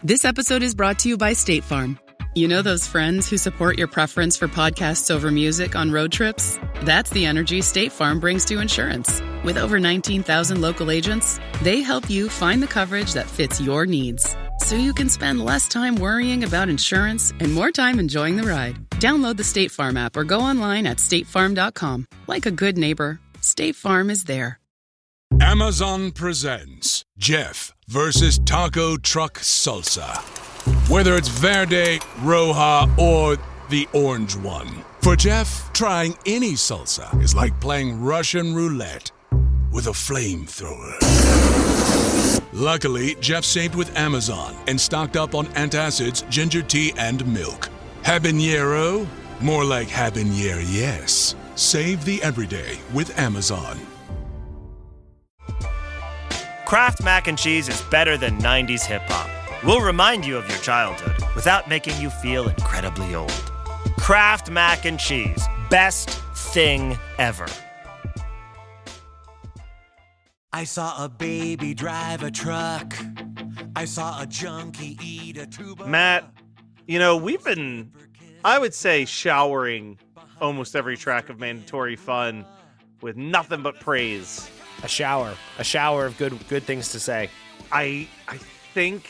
This episode is brought to you by State Farm. You know those friends who support your preference for podcasts over music on road trips? That's the energy State Farm brings to insurance. With over 19,000 local agents, they help you find the coverage that fits your needs, so you can spend less time worrying about insurance and more time enjoying the ride. Download the State Farm app or go online at statefarm.com. Like a good neighbor, State Farm is there. Amazon presents Jeff versus Taco Truck Salsa. Whether it's Verde, Roja, or the orange one. For Jeff, trying any salsa is like playing Russian roulette with a flamethrower. Luckily, Jeff saved with Amazon and stocked up on antacids, ginger tea, and milk. Habanero? More like habanero, yes. Save the everyday with Amazon. Kraft Mac and Cheese is better than 90s hip-hop. We'll remind you of your childhood without making you feel incredibly old. Kraft Mac and Cheese. Best thing ever. I saw a baby drive a truck. I saw a junkie eat a tuba. Matt, you know, we've been, I would say, showering almost every track of Mandatory Fun with nothing but praise. A shower of good things to say. I think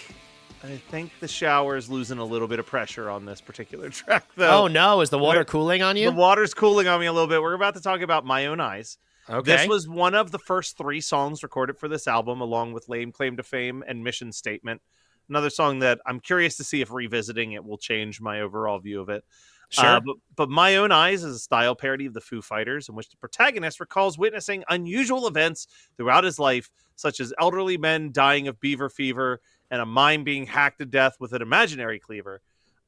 the shower is losing a little bit of pressure on this particular track, though. Oh no, is the water cooling on you? The water's cooling on me a little bit. We're about to talk about My Own Eyes. Okay. This was one of the first 3 songs recorded for this album, along with Lame Claim to Fame and Mission Statement. Another song that I'm curious to see if revisiting it will change my overall view of it. Sure. But My Own Eyes is a style parody of the Foo Fighters, in which the protagonist recalls witnessing unusual events throughout his life, such as elderly men dying of beaver fever and a mime being hacked to death with an imaginary cleaver.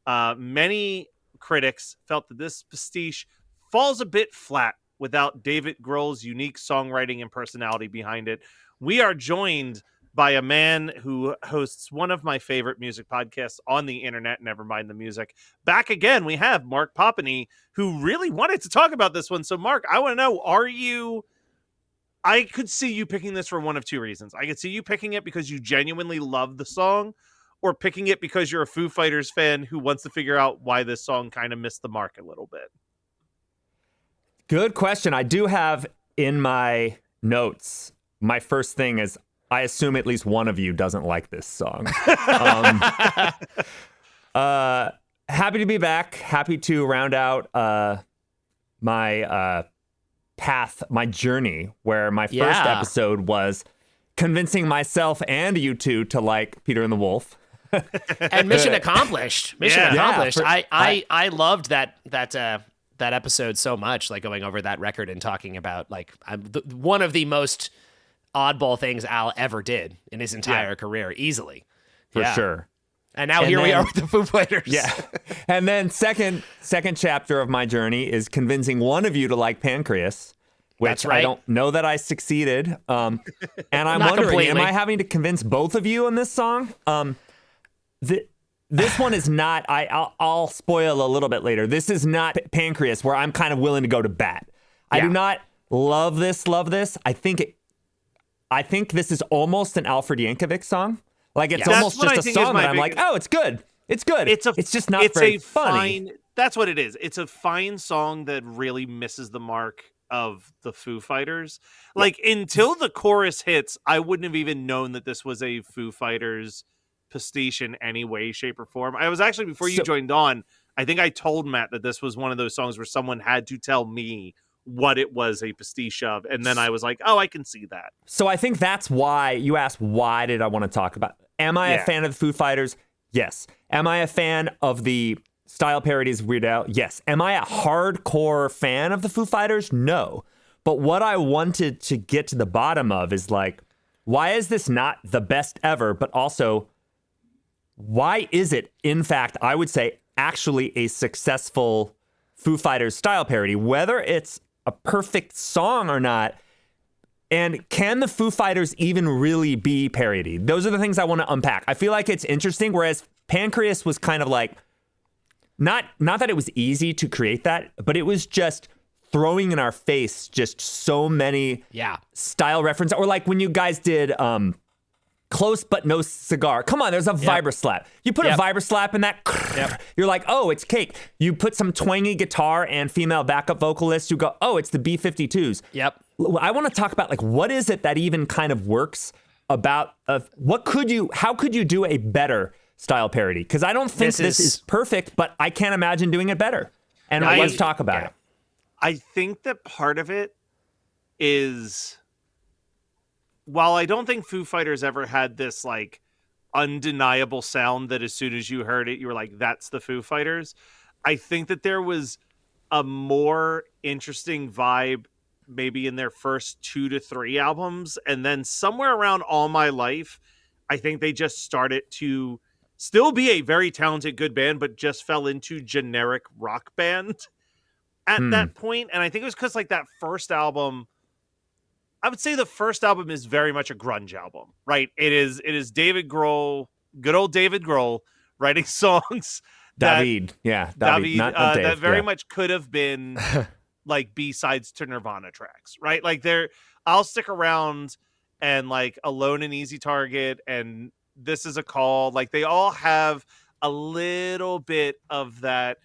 Many critics felt that this pastiche falls a bit flat without David Grohl's unique songwriting and personality behind it. We are joined by a man who hosts one of my favorite music podcasts on the internet, Nevermind the Music. Back again, we have Mark Popeney, who really wanted to talk about this one. So, Mark, I want to know, I could see you picking this for one of 2 reasons. I could see you picking it because you genuinely love the song, or picking it because you're a Foo Fighters fan who wants to figure out why this song kind of missed the mark a little bit. Good question. I do have in my notes, my first thing is, I assume at least one of you doesn't like this song. Happy to be back. Happy to round out my path, my journey, where my first episode was convincing myself and you two to like Peter and the Wolf. And mission accomplished. Mission accomplished. Yeah, I loved that episode so much, like going over that record and talking about like one of the most oddball things Al ever did in his entire career, easily. For sure. And now we are with the Foo Fighters. Yeah. And then second chapter of my journey is convincing one of you to like Pancreas, which That's right. I don't know that I succeeded. And I'm Not wondering, completely. am I having to convince both of you on this song? This one is not, I'll spoil a little bit later. This is not Pancreas, where I'm kind of willing to go to bat. I do not love this. I think this is almost an Alfred Yankovic song. Like, it's almost just a song that I'm like, oh, it's good. It's good. It's just not very funny. That's what it is. It's a fine song that really misses the mark of the Foo Fighters. Like, until the chorus hits, I wouldn't have even known that this was a Foo Fighters pastiche in any way, shape, or form. I was actually, before you joined on, I think I told Matt that this was one of those songs where someone had to tell me what it was a pastiche of, and then I was like, oh, I can see that. So I think that's why you asked, why did I want to talk about it? Am I a fan of the Foo Fighters? Yes. Am I a fan of the style parodies of Weird Al? Yes. Am I a hardcore fan of the Foo Fighters? No. But what I wanted to get to the bottom of is like, why is this not the best ever? But also, why is it, in fact, I would say, actually a successful Foo Fighters style parody? Whether it's a perfect song or not, and can the Foo Fighters even really be parodied? Those are the things I want to unpack. I feel like it's interesting, whereas Pancreas was kind of like, not that it was easy to create that, but it was just throwing in our face just so many style references. Or like when you guys did close but no cigar. Come on, there's a vibra slap. You put a vibra slap in that, you're like, oh, it's cake. You put some twangy guitar and female backup vocalists, you go, oh, it's the B-52s. Yep. I want to talk about like what is it that even kind of works about how could you do a better style parody? Because I don't think this is perfect, but I can't imagine doing it better. And let's talk about it. I think that part of it is, while I don't think Foo Fighters ever had this like undeniable sound that as soon as you heard it, you were like, that's the Foo Fighters. I think that there was a more interesting vibe maybe in their first 2 to 3 albums. And then somewhere around All My Life, I think they just started to still be a very talented, good band, but just fell into generic rock band at that point. And I think it was because like that first album, I would say the first album is very much a grunge album, right? It is David Grohl, good old David Grohl, writing songs David, not Dave, that very much could have been like B-sides to Nirvana tracks, right? Like I'll Stick Around and like Alone and Easy Target and This Is a Call, like they all have a little bit of that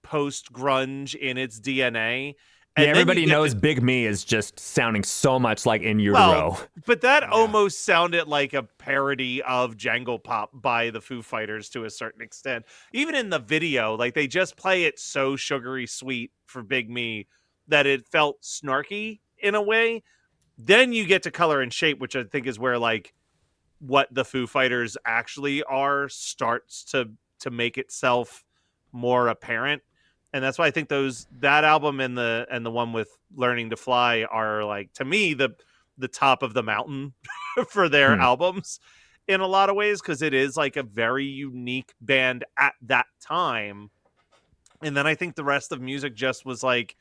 post-grunge in its DNA. And everybody knows Big Me is just sounding so much like In Utero. But that almost sounded like a parody of Jangle Pop by the Foo Fighters to a certain extent. Even in the video, like they just play it so sugary sweet for Big Me that it felt snarky in a way. Then you get to Color and Shape, which I think is where like what the Foo Fighters actually are starts to make itself more apparent. And that's why I think that album and the one with Learning to Fly are like, to me, the top of the mountain for their albums in a lot of ways, because it is like a very unique band at that time. And then I think the rest of music just was like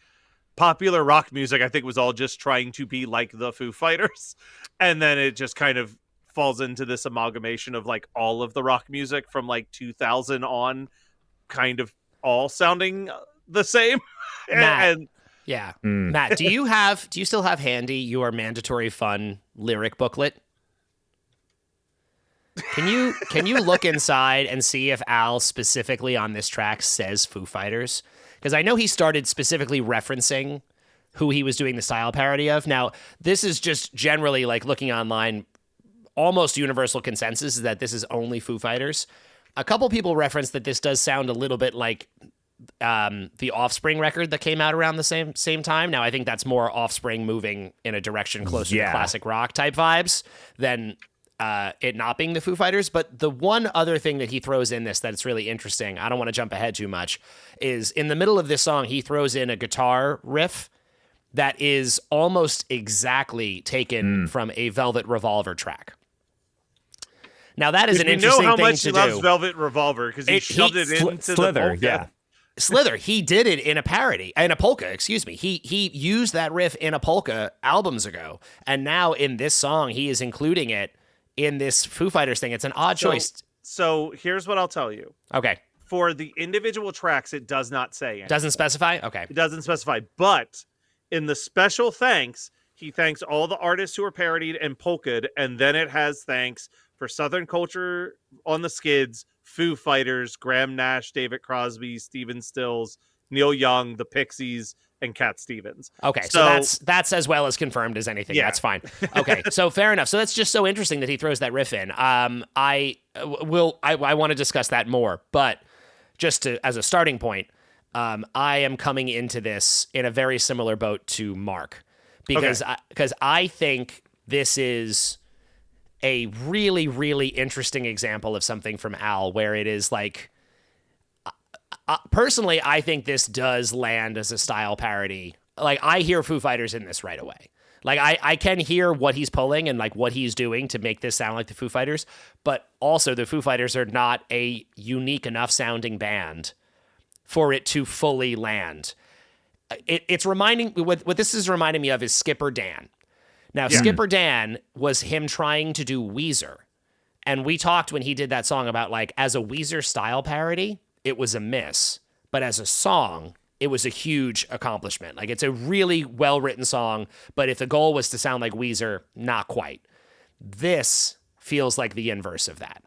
popular rock music. I think was all just trying to be like the Foo Fighters. And then it just kind of falls into this amalgamation of like all of the rock music from like 2000 on kind of all sounding the same. Matt, Matt, do you still have handy your mandatory fun lyric booklet? Can you look inside and see if Al specifically on this track says Foo Fighters? Because I know he started specifically referencing who he was doing the style parody of. Now, this is just generally like looking online, almost universal consensus is that this is only Foo Fighters. A couple people referenced that this does sound a little bit like the Offspring record that came out around the same time. Now, I think that's more Offspring moving in a direction closer to classic rock type vibes than it not being the Foo Fighters. But the one other thing that he throws in this that's really interesting, I don't want to jump ahead too much, is in the middle of this song, he throws in a guitar riff that is almost exactly taken from a Velvet Revolver track. Now that is an interesting thing to do. You know how much he loves Velvet Revolver because he shoved it into Slither, the polka. Slither, he did it in a polka, excuse me. He used that riff in a polka albums ago, and now in this song, he is including it in this Foo Fighters thing. It's an odd choice. So here's what I'll tell you. Okay. For the individual tracks, it does not say anything. Doesn't specify? Okay. It doesn't specify, but in the special thanks, he thanks all the artists who are parodied and polka'd, and then it has thanks for Southern Culture on the Skids, Foo Fighters, Graham Nash, David Crosby, Stephen Stills, Neil Young, the Pixies, and Cat Stevens. Okay, so that's as well as confirmed as anything. Yeah. That's fine. Okay, so fair enough. So that's just so interesting that he throws that riff in. I want to discuss that more, but just as a starting point, I am coming into this in a very similar boat to Mark because I think this is a really, really interesting example of something from Al where it is like, personally, I think this does land as a style parody. Like, I hear Foo Fighters in this right away. Like, I can hear what he's pulling and like what he's doing to make this sound like the Foo Fighters, but also the Foo Fighters are not a unique enough sounding band for it to fully land. It's reminding, what this is reminding me of is Skipper Dan. Now, Skipper Dan was him trying to do Weezer. And we talked when he did that song about like, as a Weezer style parody, it was a miss. But as a song, it was a huge accomplishment. Like, it's a really well-written song, but if the goal was to sound like Weezer, not quite. This feels like the inverse of that,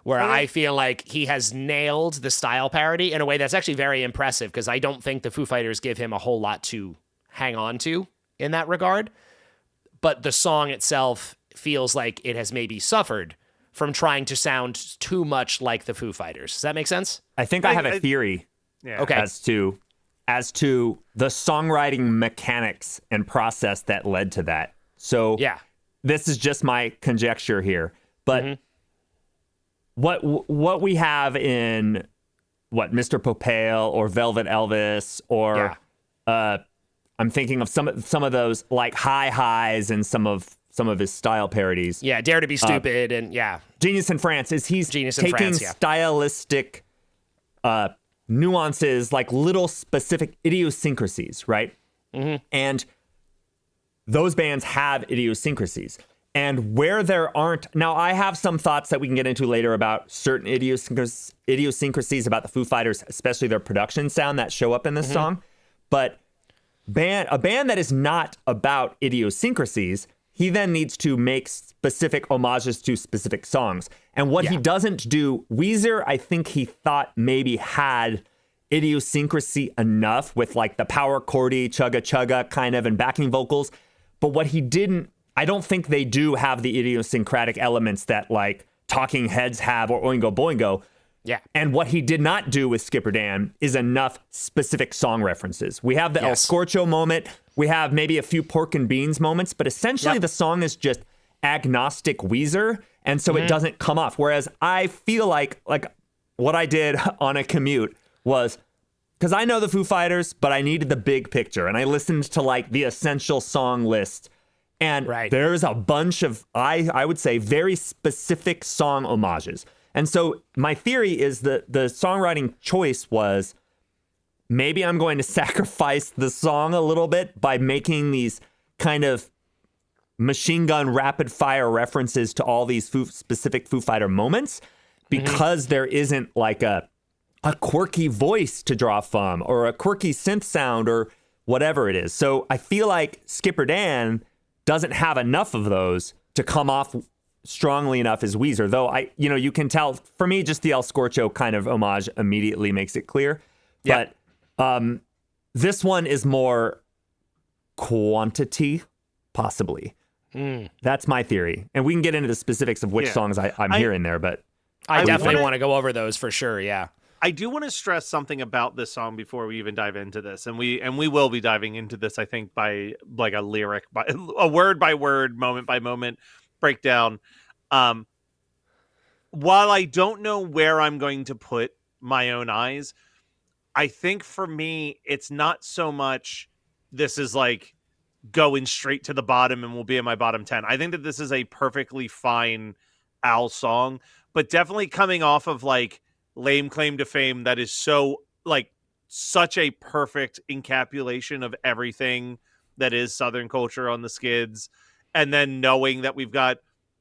where Okay. I feel like he has nailed the style parody in a way that's actually very impressive, because I don't think the Foo Fighters give him a whole lot to hang on to in that regard. But the song itself feels like it has maybe suffered from trying to sound too much like the Foo Fighters. Does that make sense? I think I have a theory Okay. as to the songwriting mechanics and process that led to that. So Yeah. this is just my conjecture here, but what we have in Mr. Popale or Velvet Elvis or I'm thinking of some of those like high highs and some of his style parodies. Yeah, Dare to Be Stupid and Genius in France is he's Genius in taking France, yeah. stylistic nuances, like little specific idiosyncrasies, right? And those bands have idiosyncrasies. And where there aren't, now I have some thoughts that we can get into later about certain idiosyncrasies about the Foo Fighters, especially their production sound that show up in this song. But a band that is not about idiosyncrasies, he then needs to make specific homages to specific songs. And what he doesn't do, Weezer, I think he thought maybe had idiosyncrasy enough with like the power chordy, chugga chugga kind of and backing vocals. But what he didn't, I don't think they do have the idiosyncratic elements that like Talking Heads have or Oingo Boingo. Yeah. And what he did not do with Skipper Dan is enough specific song references. We have the El Scorcho moment. We have maybe a few Pork and Beans moments, but essentially the song is just agnostic Weezer, and so it doesn't come off. Whereas I feel like what I did on a commute was, because I know the Foo Fighters, but I needed the big picture, and I listened to like the essential song list. And there's a bunch of, I would say, very specific song homages. And so my theory is that the songwriting choice was, maybe I'm going to sacrifice the song a little bit by making these kind of machine gun rapid fire references to all these specific Foo Fighter moments, because there isn't like a quirky voice to draw from or a quirky synth sound or whatever it is. So I feel like Skipper Dan doesn't have enough of those to come off strongly enough as Weezer, though you can tell, for me, just the El Scorcho kind of homage immediately makes it clear. Yeah. But this one is more quantity, possibly. That's my theory. And we can get into the specifics of which songs I'm hearing there, but I definitely want to go over those for sure, yeah. I do want to stress something about this song before we even dive into this, and we will be diving into this, I think, by like a lyric, by a word by word, moment by moment breakdown. While I don't know where I'm going to put My Own Eyes, I think for me it's not so much this is like going straight to the bottom and will be in my bottom 10. I think that this is a perfectly fine Al song, but definitely coming off of like Lame Claim to Fame, that is so like such a perfect encapsulation of everything that is Southern culture on the Skids. And then knowing that we've got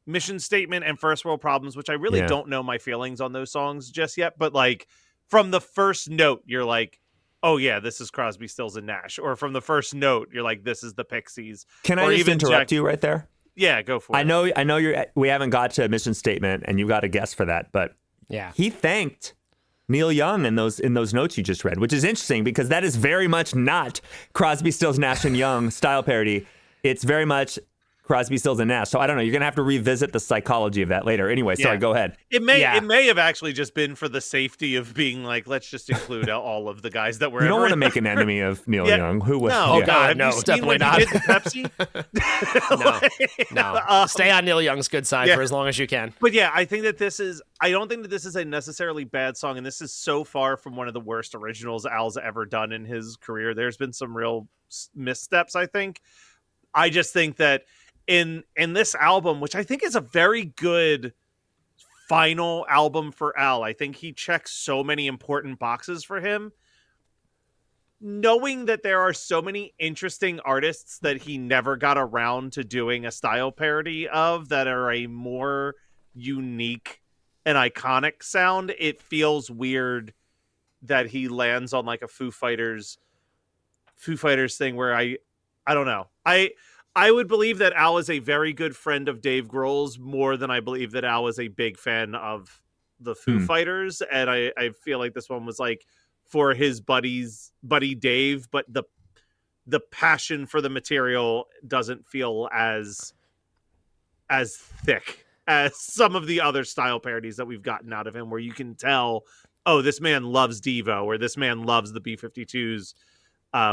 Mission Statement and First World Problems, which I really don't know my feelings on those songs just yet. But like from the first note, you're like, oh yeah, this is Crosby, Stills and Nash. Or from the first note, you're like, this is the Pixies. Can I just interrupt you right there? Yeah, go for it. I know we haven't got to Mission Statement and you got a guess for that, but he thanked Neil Young in those notes you just read, which is interesting because that is very much not Crosby, Stills, Nash and Young style parody. It's very much Crosby, Stills and Nash. So I don't know. You're gonna have to revisit the psychology of that later. Anyway, sorry. Go ahead. It may have actually just been for the safety of being like, let's just include all of the guys that were. You don't want to make an enemy of Neil Young. Who was? No, God, no, definitely not. He did the Pepsi? No. Stay on Neil Young's good side for as long as you can. But yeah, I think that I don't think that this is a necessarily bad song, and this is so far from one of the worst originals Al's ever done in his career. There's been some real missteps, I think. I just think that in this album, which I think is a very good final album for Al, I think he checks so many important boxes for him. Knowing that there are so many interesting artists that he never got around to doing a style parody of that are a more unique and iconic sound, it feels weird that he lands on like a Foo Fighters thing where I don't know. I would believe that Al is a very good friend of Dave Grohl's more than I believe that Al is a big fan of the Foo Fighters. And I feel like this one was like for his buddy Dave, but the passion for the material doesn't feel as thick as some of the other style parodies that we've gotten out of him, where you can tell, oh, this man loves Devo, or this man loves the B-52s,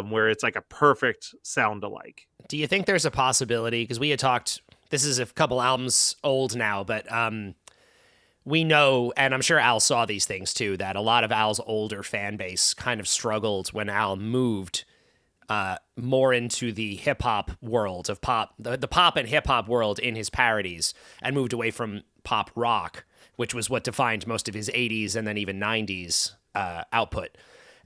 where it's like a perfect sound alike. Do you think there's a possibility, because we had talked, this is a couple albums old now, but we know, and I'm sure Al saw these things too, that a lot of Al's older fan base kind of struggled when Al moved more into the hip-hop world of pop, the pop and hip-hop world in his parodies, and moved away from pop rock, which was what defined most of his 80s and then even 90s output.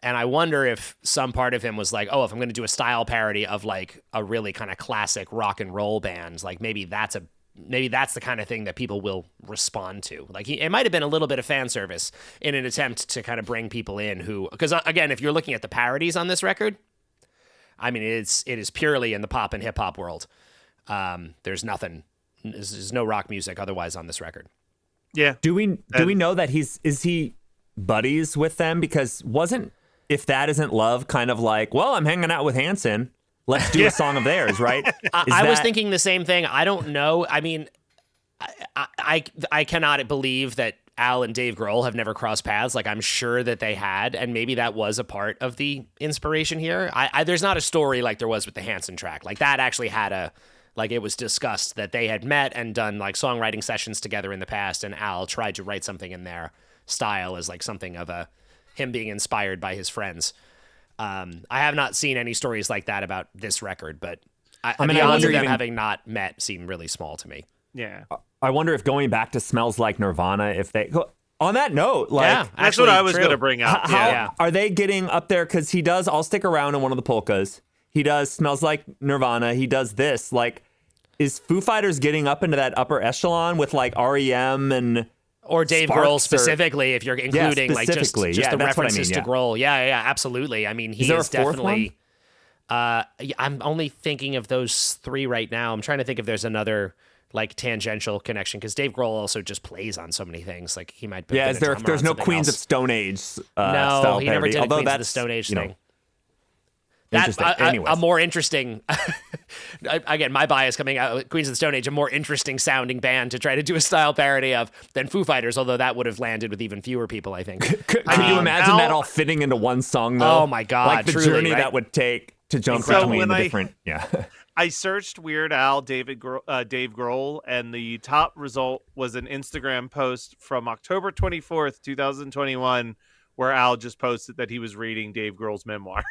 And I wonder if some part of him was like, oh, if I'm going to do a style parody of like a really kind of classic rock and roll band, like maybe that's the kind of thing that people will respond to. Like it might have been a little bit of fan service in an attempt to kind of bring people in who, because again, if you're looking at the parodies on this record, I mean, it is purely in the pop and hip hop world. There's no rock music otherwise on this record. Yeah. Do we know that is he buddies with them? Because wasn't If That Isn't Love kind of like, well, I'm hanging out with Hanson, let's do a song of theirs, right? I was thinking the same thing. I don't know. I mean, I cannot believe that Al and Dave Grohl have never crossed paths. Like, I'm sure that they had, and maybe that was a part of the inspiration here. There's not a story like there was with the Hanson track. Like, that actually had it was discussed that they had met and done like songwriting sessions together in the past, and Al tried to write something in their style as like something of him being inspired by his friends. I have not seen any stories like that about this record, but the odds of them having not met seem really small to me. Yeah. I wonder if going back to Smells Like Nirvana, if they on that note, like yeah, that's what I was going to bring up. How are they getting up there? Because he does I'll Stick Around in one of the polkas. He does Smells Like Nirvana. He does this. Like, is Foo Fighters getting up into that upper echelon with like REM and or Dave Grohl specifically, if you're including like just the references to Grohl. Yeah, absolutely. I mean, he is definitely. I'm only thinking of those three right now. I'm trying to think if there's another like tangential connection, because Dave Grohl also just plays on so many things. Like he might. Yeah, there's no Queens of Stone Age. No, he never did a Queens of the Stone Age thing. That's a more interesting. Again, my bias coming out with Queens of the Stone Age, a more interesting sounding band to try to do a style parody of than Foo Fighters, although that would have landed with even fewer people, I think. Can you imagine that all fitting into one song, though? Oh my God. Like the journey that would take to jump between the different. Yeah. I searched Weird Al, Dave Grohl, and the top result was an Instagram post from October 24th, 2021, where Al just posted that he was reading Dave Grohl's memoir.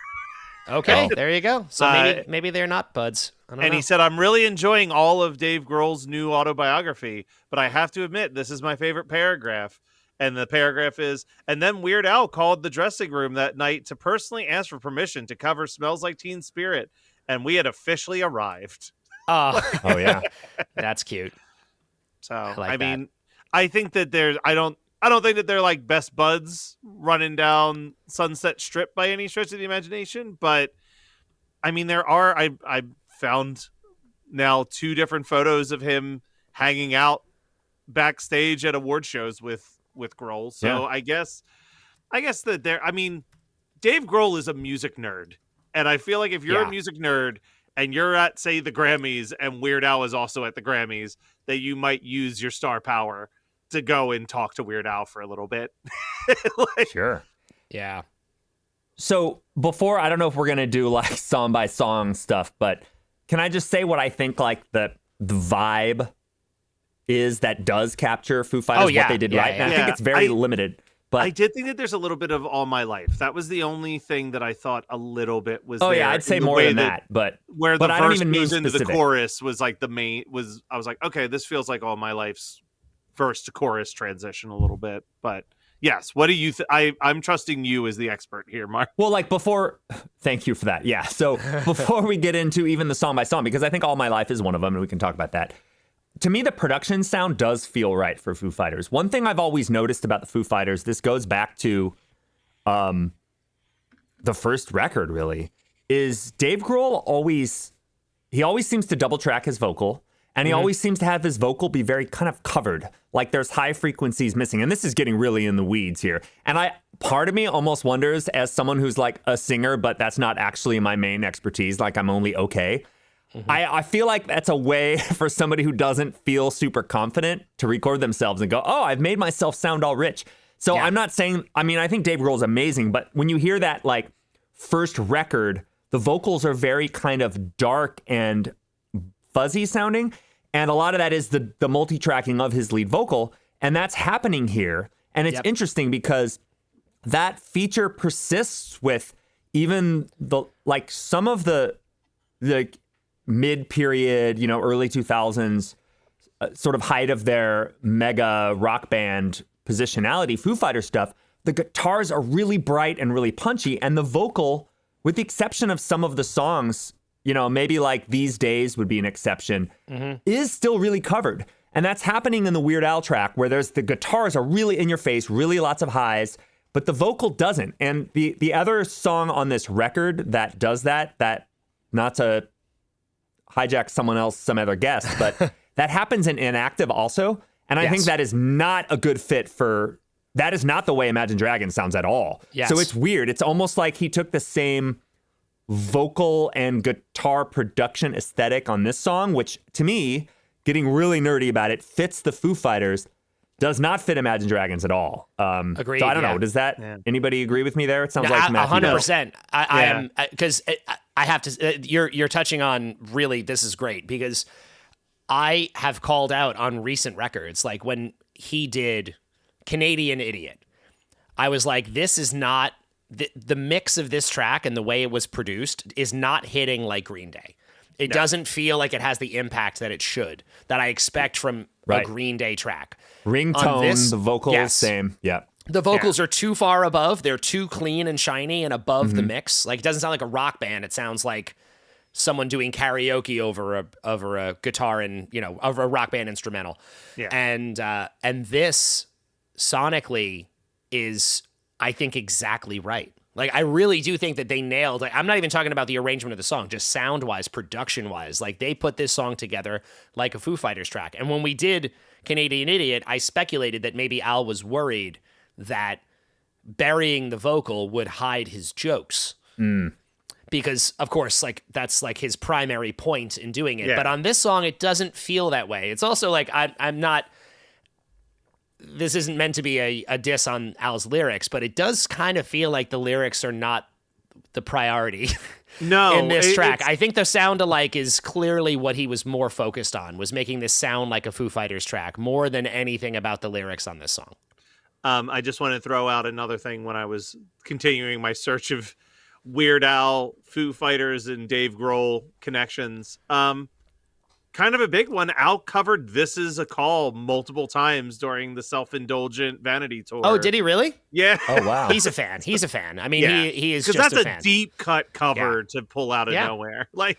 Okay, there you go. So maybe they're not buds. I don't know. He said, I'm really enjoying all of Dave Grohl's new autobiography, but I have to admit, this is my favorite paragraph. And the paragraph is, and then Weird Al called the dressing room that night to personally ask for permission to cover Smells Like Teen Spirit. And we had officially arrived. Oh yeah. That's cute. So, I mean, I think that I don't think that they're like best buds running down Sunset Strip by any stretch of the imagination. But I mean, I found now 2 different photos of him hanging out backstage at award shows with Grohl. So I guess that Dave Grohl is a music nerd. And I feel like if you're a music nerd and you're at, say, the Grammys, and Weird Al is also at the Grammys, that you might use your star power to go and talk to Weird Al for a little bit. Sure. Yeah. So before, I don't know if we're going to do like song by song stuff, but can I just say what I think like the vibe is that does capture Foo Fighters, what they did right? And I think it's very limited. But I did think that there's a little bit of All My Life. That was the only thing that I thought a little bit was. Oh yeah, I'd say more than that. But where the I don't verse even moves mean into specific. the chorus was like the main was. I was like, okay, this feels like All My Life's verse to chorus transition a little bit. But yes, what do you? I'm trusting you as the expert here, Mark. Well, like thank you for that. Yeah. So before we get into even the song by song, because I think All My Life is one of them, and we can talk about that. To me, the production sound does feel right for Foo Fighters. One thing I've always noticed about the Foo Fighters, this goes back to the first record, really, is Dave Grohl he always seems to double track his vocal. And he always seems to have his vocal be very kind of covered, like there's high frequencies missing. And this is getting really in the weeds here. And part of me almost wonders, as someone who's like a singer, but that's not actually my main expertise, like I'm only okay. I feel like that's a way for somebody who doesn't feel super confident to record themselves and go, oh, I've made myself sound all rich. So I'm not saying, I mean, I think Dave Grohl's amazing, but when you hear that like first record, the vocals are very kind of dark and fuzzy sounding. And a lot of that is the multi-tracking of his lead vocal. And that's happening here. And it's interesting because that feature persists with even some of the mid-period, early 2000s sort of height of their mega rock band positionality, Foo Fighter stuff. The guitars are really bright and really punchy. And the vocal, with the exception of some of the songs, maybe like These Days would be an exception, is still really covered. And that's happening in the Weird Al track where the guitars are really in your face, really lots of highs, but the vocal doesn't. And the other song on this record that does that, not to hijack some other guest, but that happens in Inactive also. And I think that is not a good fit that is not the way Imagine Dragons sounds at all. Yes. So it's weird. It's almost like he took the same vocal and guitar production aesthetic on this song, which to me, getting really nerdy about it, fits the Foo Fighters, does not fit Imagine Dragons at all. Agreed. So I don't know. Does that anybody agree with me there? It sounds like Matthew 100%. I am, because I have to. You're touching on really. This is great because I have called out on recent records, like when he did Canadian Idiot. I was like, this is not. The mix of this track and the way it was produced is not hitting like Green Day. It doesn't feel like it has the impact that it should, that I expect from a Green Day track. Ringtone, the vocals, same. Yeah. The vocals are too far above. They're too clean and shiny and above the mix. Like, it doesn't sound like a rock band. It sounds like someone doing karaoke over a guitar and, over a rock band instrumental. Yeah. And this sonically is, I think, exactly right. Like, I really do think that they nailed, I'm not even talking about the arrangement of the song, just sound-wise, production-wise. Like, they put this song together like a Foo Fighters track. And when we did Canadian Idiot, I speculated that maybe Al was worried that burying the vocal would hide his jokes. Because, of course, like, that's like his primary point in doing it. Yeah. But on this song, it doesn't feel that way. It's also like, I'm not... This isn't meant to be a diss on Al's lyrics, but it does kind of feel like the lyrics are not the priority in this track. I think the sound alike is clearly what he was more focused on, was making this sound like a Foo Fighters track more than anything about the lyrics on this song. I just want to throw out another thing when I was continuing my search of Weird Al, Foo Fighters, and Dave Grohl connections. Kind of a big one. Al covered This Is a Call multiple times during the Self-Indulgent Vanity tour. Oh, did he really? Yeah. Oh, wow. He's a fan. I mean, he is just a fan. Because that's a deep cut cover to pull out of nowhere. Like,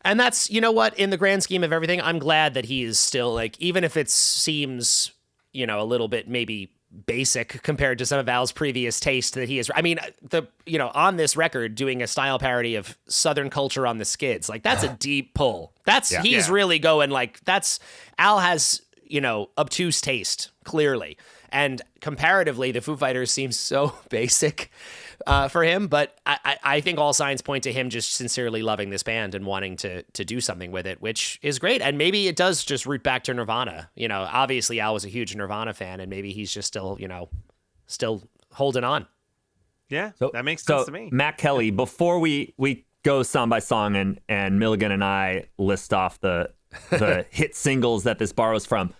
and that's, what, in the grand scheme of everything, I'm glad that he is still, like, even if it seems, a little bit maybe basic compared to some of Al's previous taste, that he is, I mean, on this record doing a style parody of Southern Culture on the Skids, like, that's a deep pull. He's really going, like, Al has, obtuse taste, clearly. And comparatively, the Foo Fighters seems so basic for him, but I think all signs point to him just sincerely loving this band and wanting to do something with it, which is great. And maybe it does just root back to Nirvana. Obviously Al was a huge Nirvana fan, and maybe he's just still holding on. Yeah, that makes sense to me. Matt Kelly, before we go song by song and Milligan and I list off the hit singles that this borrows from,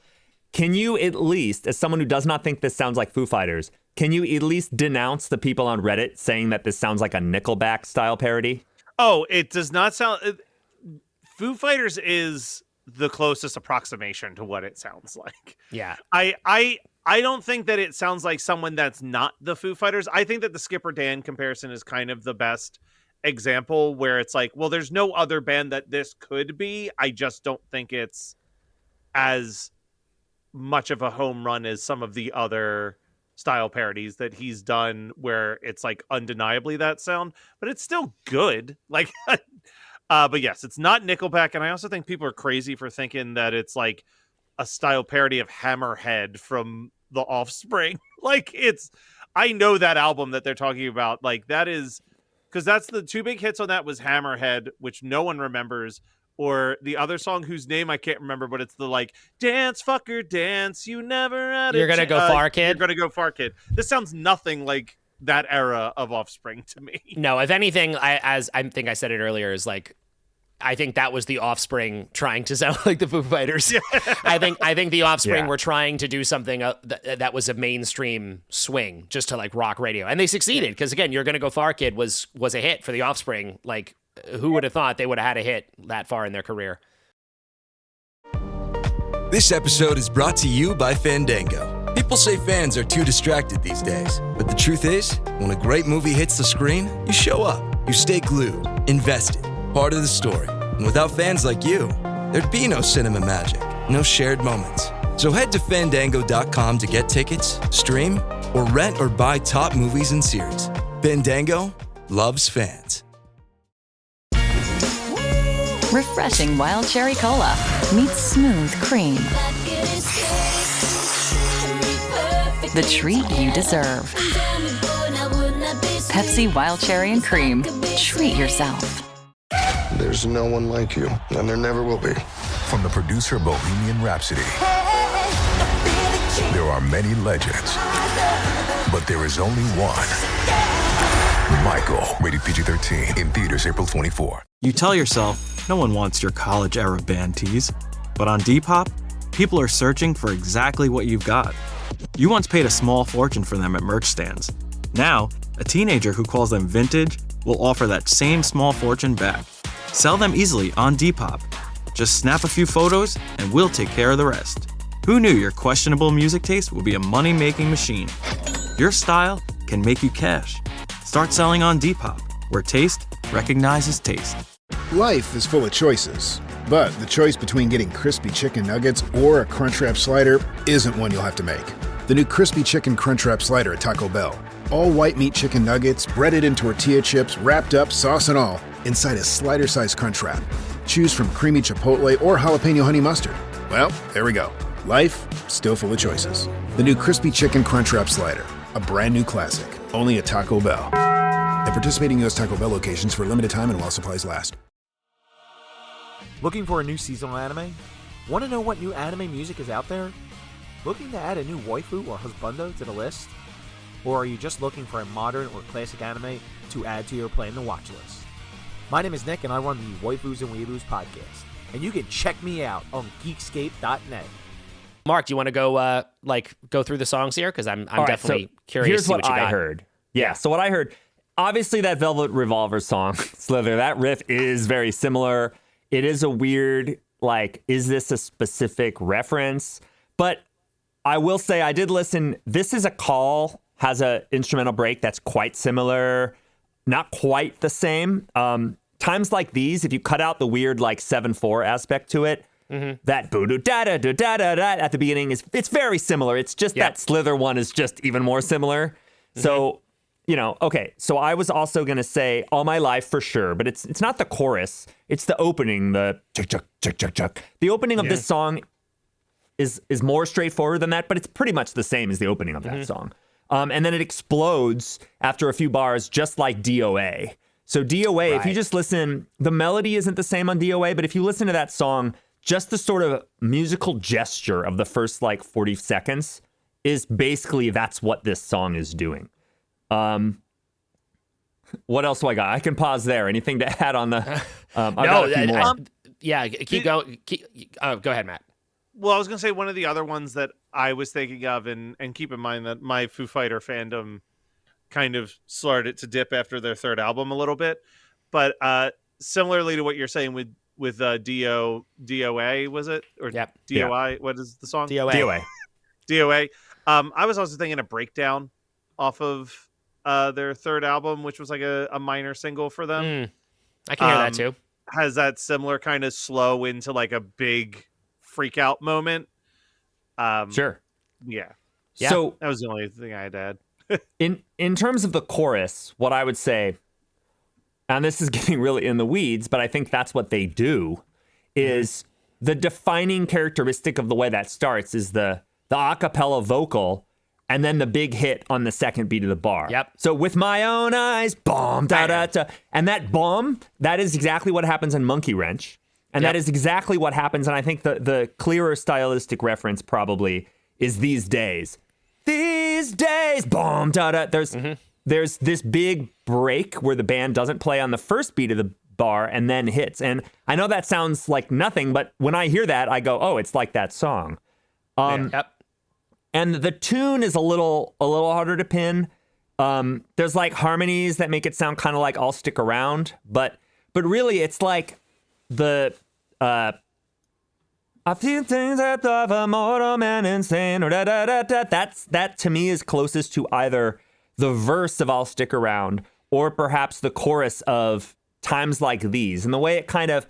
can you at least, as someone who does not think this sounds like Foo Fighters, can you at least denounce the people on Reddit saying that this sounds like a Nickelback style parody? Oh, it does not sound... Foo Fighters is the closest approximation to what it sounds like. Yeah. I don't think that it sounds like someone that's not the Foo Fighters. I think that the Skipper Dan comparison is kind of the best example, where it's like, well, there's no other band that this could be. I just don't think it's as much of a home run as some of the other style parodies that he's done, where it's like undeniably that sound, but it's still good. Like, But yes, it's not Nickelback, and I also think people are crazy for thinking that it's like a style parody of Hammerhead from The Offspring. Like I know that album that they're talking about. Like that is because that's the two big hits on that was Hammerhead, which no one remembers, or the other song whose name I can't remember, but it's the like dance fucker dance. You never had You're gonna go far, kid. You're gonna go far, kid. This sounds nothing like that era of Offspring to me. No, if anything, I think I said it earlier, is like I think that was the Offspring trying to sound like the Foo Fighters. Yeah. I think the Offspring were trying to do something that was a mainstream swing, just to like rock radio, and they succeeded because again, "You're Gonna Go Far, Kid" was a hit for the Offspring. Like, who would have thought they would have had a hit that far in their career? This episode is brought to you by Fandango. People say fans are too distracted these days, but the truth is, when a great movie hits the screen, you show up, you stay glued, invested, part of the story. And without fans like you, there'd be no cinema magic, no shared moments. So head to Fandango.com to get tickets, stream, or rent or buy top movies and series. Fandango loves fans. Refreshing wild cherry cola meets smooth cream. The treat you deserve. Pepsi Wild Cherry and Cream. Treat yourself. There's no one like you, and there never will be. From the producer of Bohemian Rhapsody, there are many legends, but there is only one. Michael, rated PG-13, in theaters April 24. You tell yourself, no one wants your college-era band tees. But on Depop, people are searching for exactly what you've got. You once paid a small fortune for them at merch stands. Now, a teenager who calls them vintage will offer that same small fortune back. Sell them easily on Depop. Just snap a few photos and we'll take care of the rest. Who knew your questionable music taste would be a money-making machine? Your style can make you cash. Start selling on Depop, where taste recognizes taste. Life is full of choices, but the choice between getting crispy chicken nuggets or a Crunchwrap Slider isn't one you'll have to make. The new Crispy Chicken Crunchwrap Slider at Taco Bell. All white meat chicken nuggets, breaded in tortilla chips, wrapped up, sauce and all, inside a slider-sized Crunchwrap. Choose from creamy chipotle or jalapeno honey mustard. Well, there we go. Life, still full of choices. The new Crispy Chicken Crunchwrap Slider. A brand new classic. Only at Taco Bell. At participating U.S. Taco Bell locations for a limited time and while supplies last. Looking for a new seasonal anime? Want to know what new anime music is out there? Looking to add a new waifu or husbando to the list? Or are you just looking for a modern or classic anime to add to your plan to watch list? My name is Nick and I run the Waifus and Weeaboos podcast. And you can check me out on Geekscape.net. Mark, do you want to go through the songs here? Because I'm definitely curious here's to see what you got. I heard. Yeah, so what I heard, obviously that Velvet Revolver song, Slither, that riff is very similar. It is a weird, like, is this a specific reference? But I will say I did listen. This Is a Call has an instrumental break that's quite similar, not quite the same. Times like these, if you cut out the weird like 7/4 aspect to it, that boo-doo-da-da-da-da-da at the beginning it's very similar. It's just that Slither one is just even more similar. So, okay. So I was also gonna say All My Life for sure, but it's not the chorus. It's the opening, the chuck chuck chuck chuck chuck. The opening of this song is more straightforward than that, but it's pretty much the same as the opening of that song. And then it explodes after a few bars, just like DOA. So DOA, if you just listen, the melody isn't the same on DOA, but if you listen to that song, just the sort of musical gesture of the first like 40 seconds is basically that's what this song is doing. What else do I got? I can pause there. Anything to add on the? Keep going. Go ahead, Matt. Well, I was going to say one of the other ones that I was thinking of, and keep in mind that my Foo Fighter fandom kind of started to dip after their third album a little bit, but similarly to what you're saying with DOA, was it? Or DOI? Yeah. What is the song? DOA. DOA. I was also thinking a breakdown off of their third album, which was like a minor single for them. I can hear that too. Has that similar kind of slow into like a big freak out moment. Sure. Yeah. So that was the only thing I had to add. in terms of the chorus, what I would say, and this is getting really in the weeds, but I think that's what they do, is the defining characteristic of the way that starts is the a cappella vocal and then the big hit on the second beat of the bar. Yep. So with my own eyes, boom, da da da. And that boom, that is exactly what happens in Monkey Wrench. And that is exactly what happens. And I think the clearer stylistic reference probably is These Days. These days, boom, da da. There's this big break where the band doesn't play on the first beat of the bar and then hits. And I know that sounds like nothing, but when I hear that, I go, oh, it's like that song. And the tune is a little harder to pin. There's like harmonies that make it sound kind of like I'll Stick Around, but really it's like the a few things that of a mortal man insane or da da da da. That to me is closest to either the verse of I'll Stick Around or perhaps the chorus of Times Like These. And the way it kind of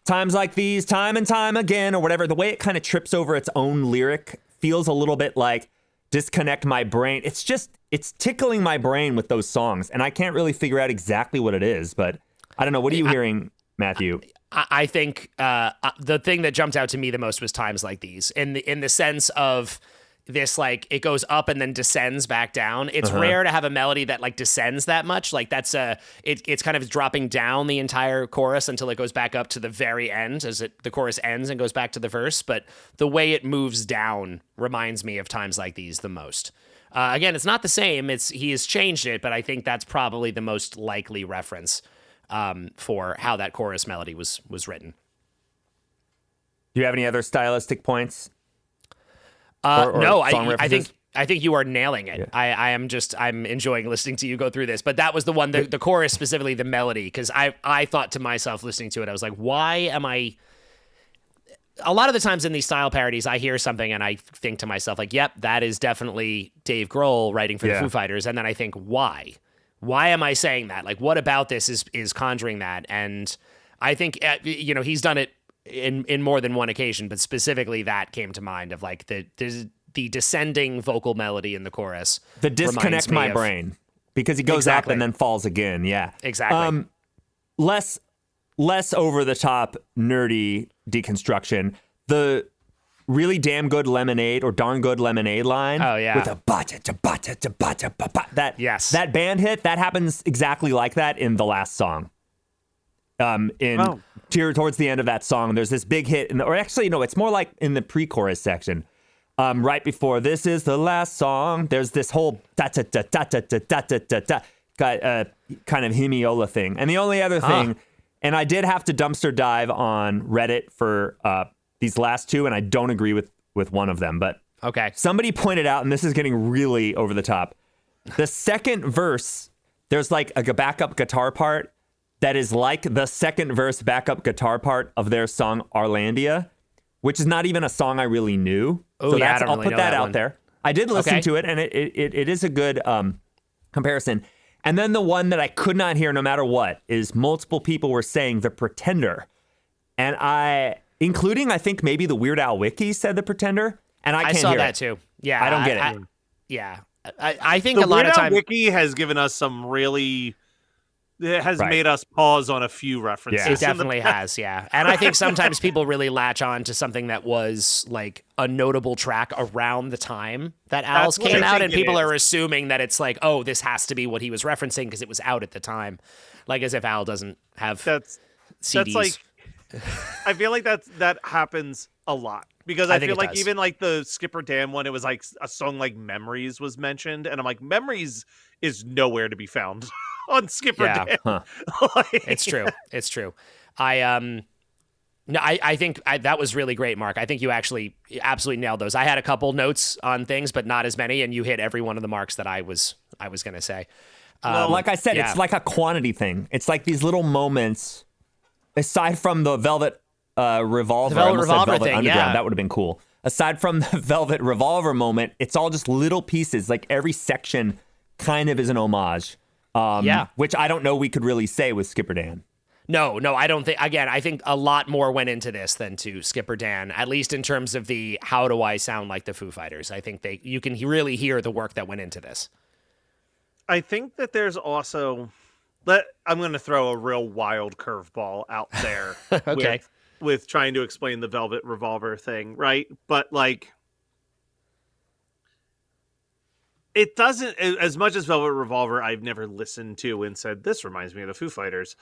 times like these, time and time again, or whatever, the way it kind of trips over its own lyric feels a little bit like Disconnect My Brain. It's tickling my brain with those songs, and I can't really figure out exactly what it is, but I don't know. What are you hearing, Matthew? I think the thing that jumped out to me the most was Times Like These, in the sense of this, like, it goes up and then descends back down. It's rare to have a melody that like descends that much. Like that's it's kind of dropping down the entire chorus until it goes back up to the very end as the chorus ends and goes back to the verse. But the way it moves down reminds me of Times Like These the most. Again, it's not the same. He has changed it, but I think that's probably the most likely reference for how that chorus melody was written. Do you have any other stylistic points? No, I think you are nailing it. Yeah. I'm enjoying listening to you go through this, but that was the one, the chorus, specifically the melody, because I thought to myself listening to it, I was like, why am I... A lot of the times in these style parodies, I hear something and I think to myself, like, yep, that is definitely Dave Grohl writing for the Foo Fighters. And then I think, why? Why am I saying that? Like, what about this is conjuring that? And I think, he's done it in more than one occasion, but specifically that came to mind of like the descending vocal melody in the chorus. The Disconnect My Brain, because he goes up and then falls again. Yeah, exactly. Less over the top nerdy deconstruction. The really damn good Lemonade or darn good Lemonade line. Oh yeah, with a that band hit that happens exactly like that in the last song. Towards the end of that song, there's this big hit, it's more like in the pre-chorus section. Right before this is the last song, there's this whole kind of hemiola thing. And the only other thing, and I did have to dumpster dive on Reddit for these last two, and I don't agree with one of them, but okay. Somebody pointed out, and this is getting really over the top, the second verse, there's like a backup guitar part that is like the second verse backup guitar part of their song Arlandia, which is not even a song I really knew. Oh, yeah, I'll put that out there. I did listen to it, and it is a good comparison. And then the one that I could not hear no matter what is multiple people were saying The Pretender. And including I think maybe the Weird Al Wiki said The Pretender, and I can't hear it. I saw that too. Yeah. I don't get it. Yeah. I think the a lot of Weird time Al Wiki has given us some really... It has made us pause on a few references. Yeah. It definitely has, yeah. And I think sometimes people really latch on to something that was like a notable track around the time that Al's came out, and people are assuming that it's like, oh, this has to be what he was referencing because it was out at the time. Like as if Al doesn't have CDs. That's like, I feel like that happens a lot. Because I feel like even like the Skipper Dan one, it was like a song like Memories was mentioned. And I'm like, Memories is nowhere to be found on Skipper Dan. Huh. It's true. It's true. I think that was really great, Mark. I think you actually absolutely nailed those. I had a couple notes on things, but not as many. And you hit every one of the marks that I was going to say. Like I said, it's like a quantity thing. It's like these little moments, aside from the Velvet Revolver. The Velvet Revolver Velvet thing, Underground, that would have been cool. Aside from the Velvet Revolver moment, it's all just little pieces. Like every section kind of is an homage. Which I don't know we could really say with Skipper Dan. No, I don't think. Again, I think a lot more went into this than to Skipper Dan, at least in terms of the how do I sound like the Foo Fighters. I think you can really hear the work that went into this. I think that there's also I'm going to throw a real wild curveball out there. Okay. With trying to explain the Velvet Revolver thing, right? But like, it doesn't, as much as Velvet Revolver I've never listened to and said, this reminds me of the Foo Fighters,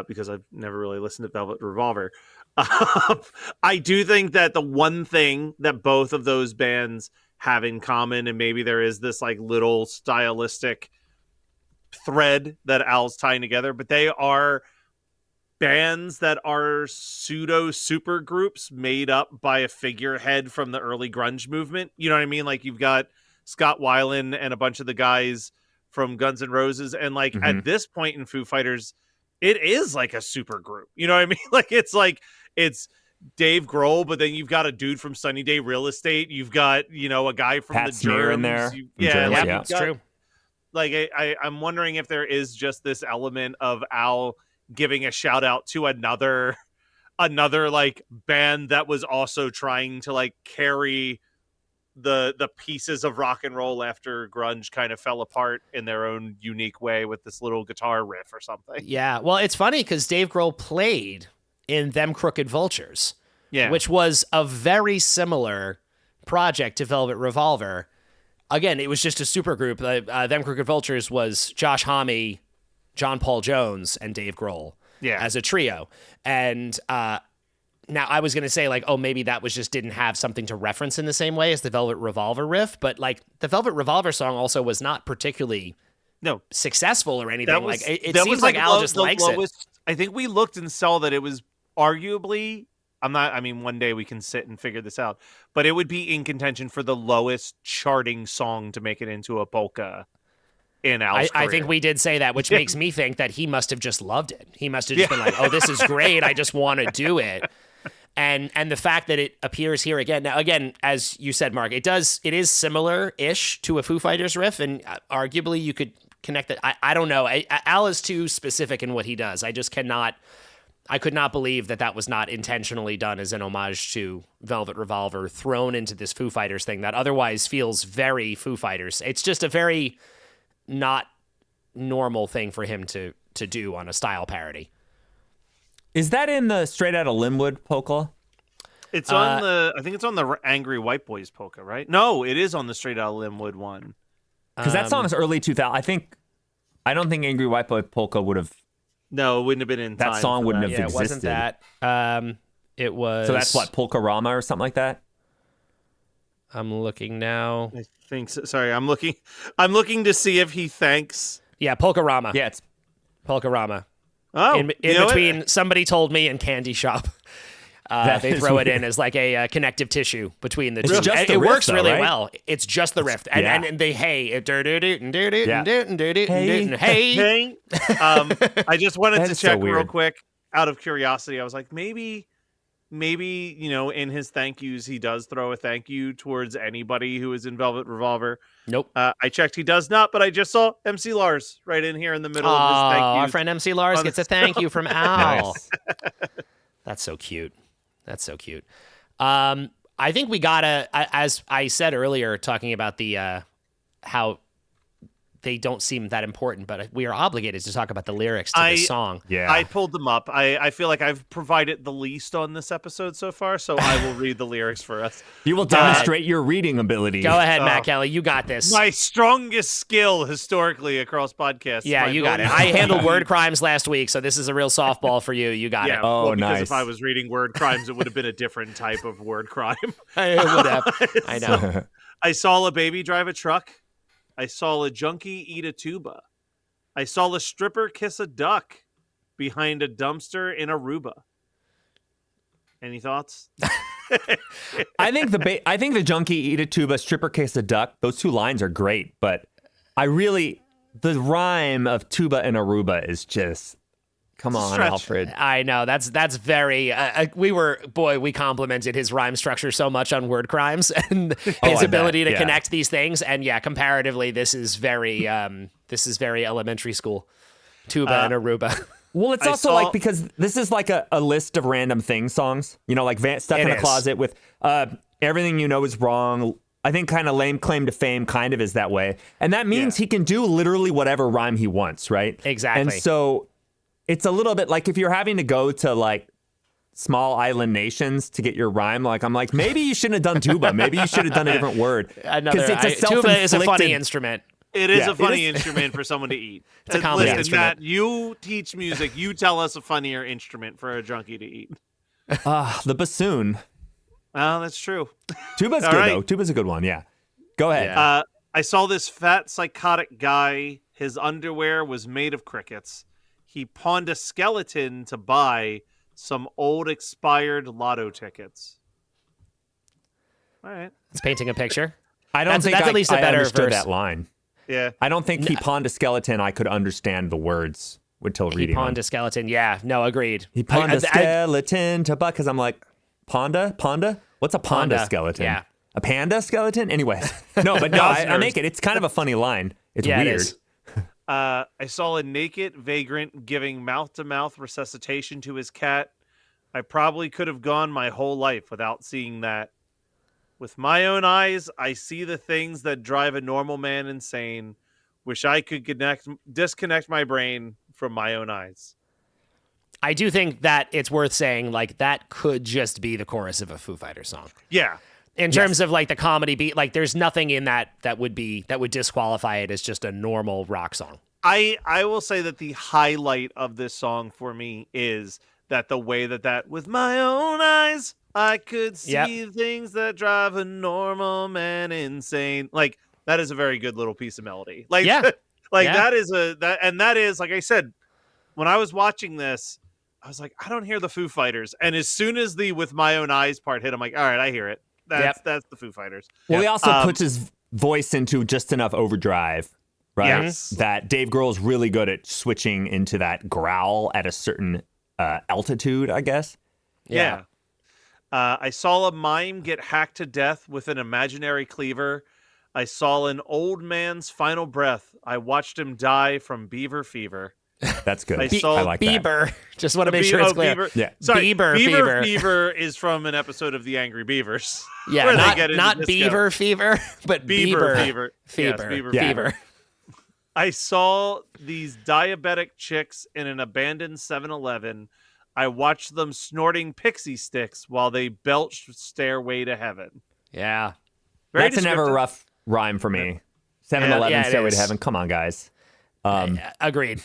because I've never really listened to Velvet Revolver. I do think that the one thing that both of those bands have in common, and maybe there is this like little stylistic thread that Al's tying together, but they are bands that are pseudo super groups made up by a figurehead from the early grunge movement. You know what I mean? Like you've got Scott Weiland and a bunch of the guys from Guns N' Roses, and like at this point in Foo Fighters, it is like a super group. You know what I mean? Like it's Dave Grohl, but then you've got a dude from Sunny Day Real Estate. You've got, a guy from Pat the Smear Germs. in there. It's true. Like I'm wondering if there is just this element of Al giving a shout out to another like band that was also trying to like carry the pieces of rock and roll after grunge kind of fell apart in their own unique way with this little guitar riff or something. Yeah. Well, it's funny because Dave Grohl played in Them Crooked Vultures, yeah, which was a very similar project to Velvet Revolver. Again, it was just a super group. Them Crooked Vultures was Josh Homme, John Paul Jones, and Dave Grohl as a trio. And now I was going to say like, oh, maybe that was just didn't have something to reference in the same way as the Velvet Revolver riff. But like the Velvet Revolver song also was not particularly successful or anything. It seems like Al just likes it. I think we looked and saw that it was arguably, one day we can sit and figure this out, but it would be in contention for the lowest charting song to make it into a polka in Al's career. I think we did say that, which makes me think that he must have just loved it. He must have just been like, oh, this is great. I just want to do it. And the fact that it appears here again. Now, again, as you said, Mark, it is similar-ish to a Foo Fighters riff, and arguably you could connect it. I don't know. Al is too specific in what he does. I could not believe that was not intentionally done as an homage to Velvet Revolver, thrown into this Foo Fighters thing that otherwise feels very Foo Fighters. It's just a very not normal thing for him to do on a style parody. Is that in the Straight Outta Linwood polka? It's on I think it's on the Angry White Boys polka, right? No, it is on the Straight Outta Linwood one. Because that song is early 2000. I don't think Angry White Boy polka would have. No, it wouldn't have been in time. That song wouldn't have existed. It wasn't that. It was. So that's what, Polka-Rama or something like that? I'm looking now. I think so. Sorry, I'm looking to see if he thanks. Yeah, Polka-Rama. Yeah, it's Polka-Rama. Oh, in between Somebody Told Me and Candy Shop. They throw it in as like a connective tissue between the two. It works really well. It's just the riff. And they hey. I just wanted to check real quick out of curiosity. I was like, maybe, in his thank yous, he does throw a thank you towards anybody who is in Velvet Revolver. Nope. I checked, he does not, but I just saw MC Lars right in here in the middle of his thank you. Our friend MC Lars gets a thank you from Al. Nice. That's so cute. I think we gotta, as I said earlier, talking about the how they don't seem that important, but we are obligated to talk about the lyrics to this song. Yeah, I pulled them up. I feel like I've provided the least on this episode so far, so I will read the lyrics for us. You will demonstrate your reading ability. Go ahead, Matt Kelly. You got this. My strongest skill historically across podcasts. Yeah, you got it. I handled word crimes last week, so this is a real softball for you. You got it. Oh, well, because nice. If I was reading word crimes, it would have been a different type of word crime. It would have. I know. So, I saw a baby drive a truck. I saw a junkie eat a tuba. I saw a stripper kiss a duck behind a dumpster in Aruba. Any thoughts? I think the junkie eat a tuba, stripper kiss a duck. Those two lines are great, but the rhyme of tuba and Aruba is just. Come on, Alfred. I know. That's very... we complimented his rhyme structure so much on Word Crimes and his ability to connect these things. And comparatively, this is very elementary school. Tuba and Aruba. Well, it's also because this is like a list of random things songs. Like Stuck in a Closet with Everything You Know Is Wrong, I think kind of lame claim to fame kind of is that way. And that means he can do literally whatever rhyme he wants, right? Exactly. And so it's a little bit like if you're having to go to like small island nations to get your rhyme, like I'm like, maybe you shouldn't have done tuba. Maybe you should have done a different word. Tuba is a funny instrument. It is a funny instrument for someone to eat. It's a comedy Matt, instrument. you teach music. You tell us a funnier instrument for a junkie to eat. The bassoon. Oh, that's true. Tuba's good, though. Tuba's a good one, yeah. Go ahead. Yeah. I saw this fat, psychotic guy. His underwear was made of crickets. He pawned a skeleton to buy some old expired lotto tickets. All right. It's painting a picture. I don't think that's at least a better understood verse. that line. Yeah. I don't think he pawned a skeleton. I could understand the words until reading He pawned a skeleton. Yeah. No, agreed. He pawned a skeleton to buy, because I'm like, Ponda? What's a panda skeleton? Yeah. A panda skeleton? Anyway. No, but no, I make it. It's kind of a funny line. It's weird. It is. I saw a naked vagrant giving mouth-to-mouth resuscitation to his cat. I probably could have gone my whole life without seeing that. With my own eyes, I see the things that drive a normal man insane. Wish I could disconnect my brain from my own eyes. I do think that it's worth saying, like, that could just be the chorus of a Foo Fighters song. Yeah. In terms of like the comedy beat, like there's nothing in that would disqualify it as just a normal rock song. I will say that the highlight of this song for me is that the way that with my own eyes, I could see things that drive a normal man insane. Like, that is a very good little piece of melody. Like, that is like I said, when I was watching this, I was like, I don't hear the Foo Fighters. And as soon as the with my own eyes part hit, I'm like, all right, I hear it. That's the Foo Fighters. Well, he also puts his voice into just enough overdrive, right? Yes. That Dave Grohl's really good at switching into that growl at a certain altitude, I guess. Yeah. I saw a mime get hacked to death with an imaginary cleaver. I saw an old man's final breath. I watched him die from beaver fever. That's good. I like Bieber. that. Just want to make sure it's clear. Beaver. Yeah. Sorry, Beaver fever is from an episode of The Angry Beavers. Yeah, where they get into not disco. Beaver fever, but Beaver Bieber fever. Yes, Beaver fever. I saw these diabetic chicks in an abandoned 7-Eleven. I watched them snorting pixie sticks while they belched Stairway to Heaven. Yeah. Very That's a never rough rhyme for me. 7-Eleven, Stairway to Heaven. Come on, guys. Agreed.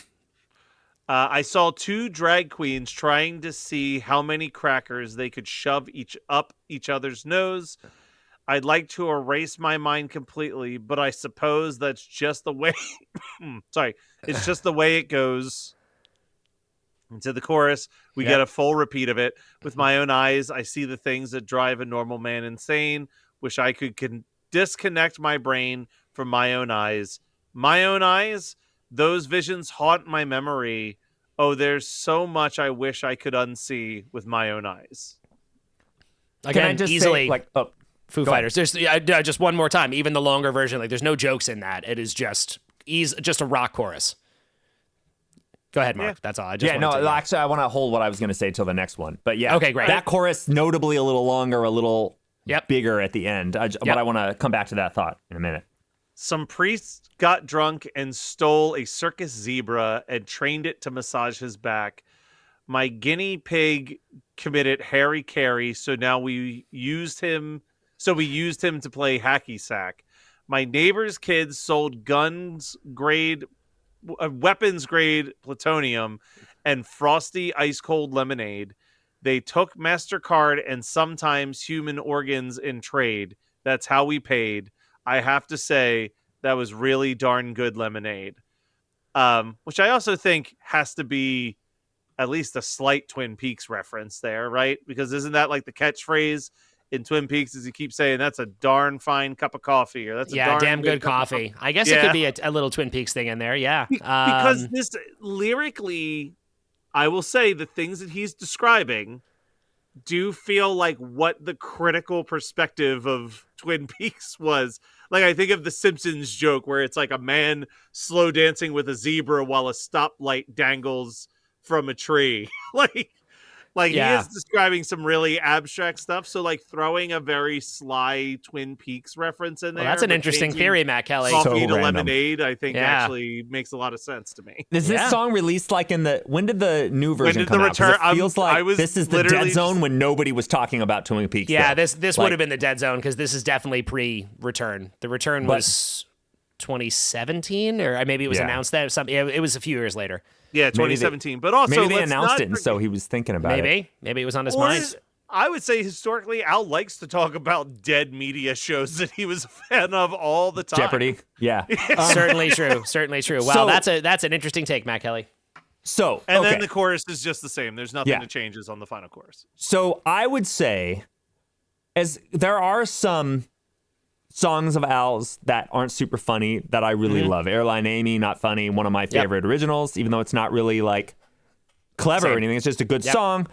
I saw two drag queens trying to see how many crackers they could shove up each other's nose. I'd like to erase my mind completely, but I suppose that's just the way. It's just the way it goes. Into the chorus, we get a full repeat of it. With my own eyes, I see the things that drive a normal man insane. Wish I could disconnect my brain from my own eyes. My own eyes, those visions haunt my memory. Oh, there's so much I wish I could unsee with my own eyes. Again, Can I just easily say, Foo Fighters. There's just one more time. Even the longer version, like there's no jokes in that. It is just a rock chorus. Go ahead, Mark. That's all. Actually, I want to hold what I was going to say till the next one. But yeah, okay, great. That chorus, notably a little longer, a little bigger at the end. But I want to come back to that thought in a minute. Some priests got drunk and stole a circus zebra and trained it to massage his back. My guinea pig committed Harry Carey, so now we used him to play hacky sack. My neighbor's kids sold weapons grade plutonium and frosty ice cold lemonade. They took MasterCard and sometimes human organs in trade. That's how we paid. I have to say that was really darn good lemonade. Which I also think has to be at least a slight Twin Peaks reference there, right? Because isn't that like the catchphrase in Twin Peaks is you keep saying that's a darn fine cup of coffee, or that's a damn good coffee. I guess it could be a little Twin Peaks thing in there, yeah. Because this lyrically, I will say the things that he's describing do feel like what the critical perspective of Twin Peaks was. Like, I think of the Simpsons joke where it's like a man slow dancing with a zebra while a stoplight dangles from a tree. Like, Like, he is describing some really abstract stuff. So, like, throwing a very sly Twin Peaks reference in there. Well, that's an interesting theory, Matt Kelly. Coffee to lemonade, I think, actually makes a lot of sense to me. Is this song released like when did the new version come out? 'Cause it feels like this is the dead zone when nobody was talking about Twin Peaks. Yeah, this would have been the dead zone because this is definitely pre-Return. The Return was 2017, or maybe it was announced that something. It was a few years later. Yeah, 2017. But also, maybe they announced it, and so he was thinking about it. Maybe it was on his mind. I would say historically, Al likes to talk about dead media shows that he was a fan of all the time. Jeopardy, yeah. Certainly true. Wow, that's an interesting take, Matt Kelly. So, and then the chorus is just the same. There's nothing that changes on the final chorus. So I would say, as there are some songs of Al's that aren't super funny that I really love. Airline Amy, not funny. One of my favorite originals, even though it's not really like clever or anything. It's just a good song.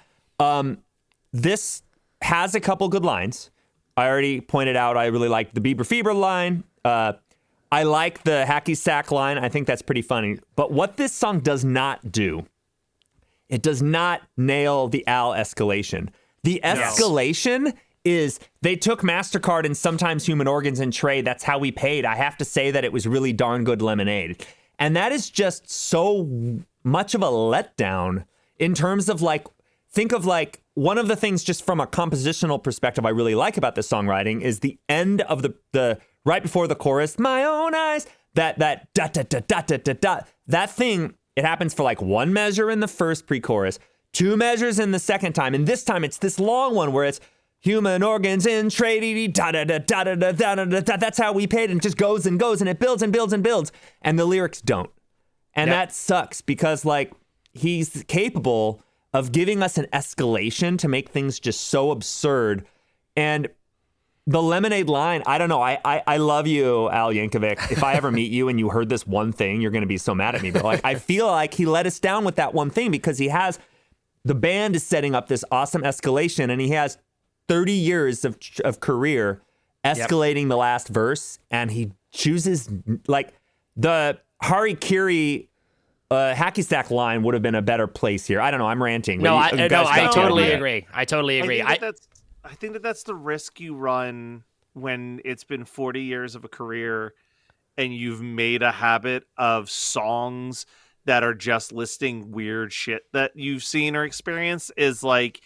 This has a couple good lines. I already pointed out I really like the Bieber Fever line. I like the hacky sack line. I think that's pretty funny. But what this song does not do, it does not nail the Al escalation. The escalation is they took MasterCard and sometimes human organs in trade. That's how we paid. I have to say that it was really darn good lemonade. And that is just so much of a letdown in terms of like, think of like one of the things just from a compositional perspective I really like about this songwriting is the end of the right before the chorus, my own eyes, that dot, dot, dot, dot, dot, dot, dot. That thing, it happens for like one measure in the first pre-chorus, two measures in the second time. And this time it's this long one where it's human organs in trade, da da da da da da da da da. That's how we paid, and it just goes and goes, and it builds and builds and builds, and the lyrics don't, and that sucks because like he's capable of giving us an escalation to make things just so absurd, and the lemonade line. I don't know. I love you, Al Yankovic. If I ever meet you and you heard this one thing, you're gonna be so mad at me. But like I feel like he let us down with that one thing because he has the band is setting up this awesome escalation, and he has 30 years of career escalating the last verse, and he chooses like the Harikiri hacky sack line would have been a better place here. I don't know. I'm ranting. I totally agree. I think that's the risk you run when it's been 40 years of a career and you've made a habit of songs that are just listing weird shit that you've seen or experienced is like,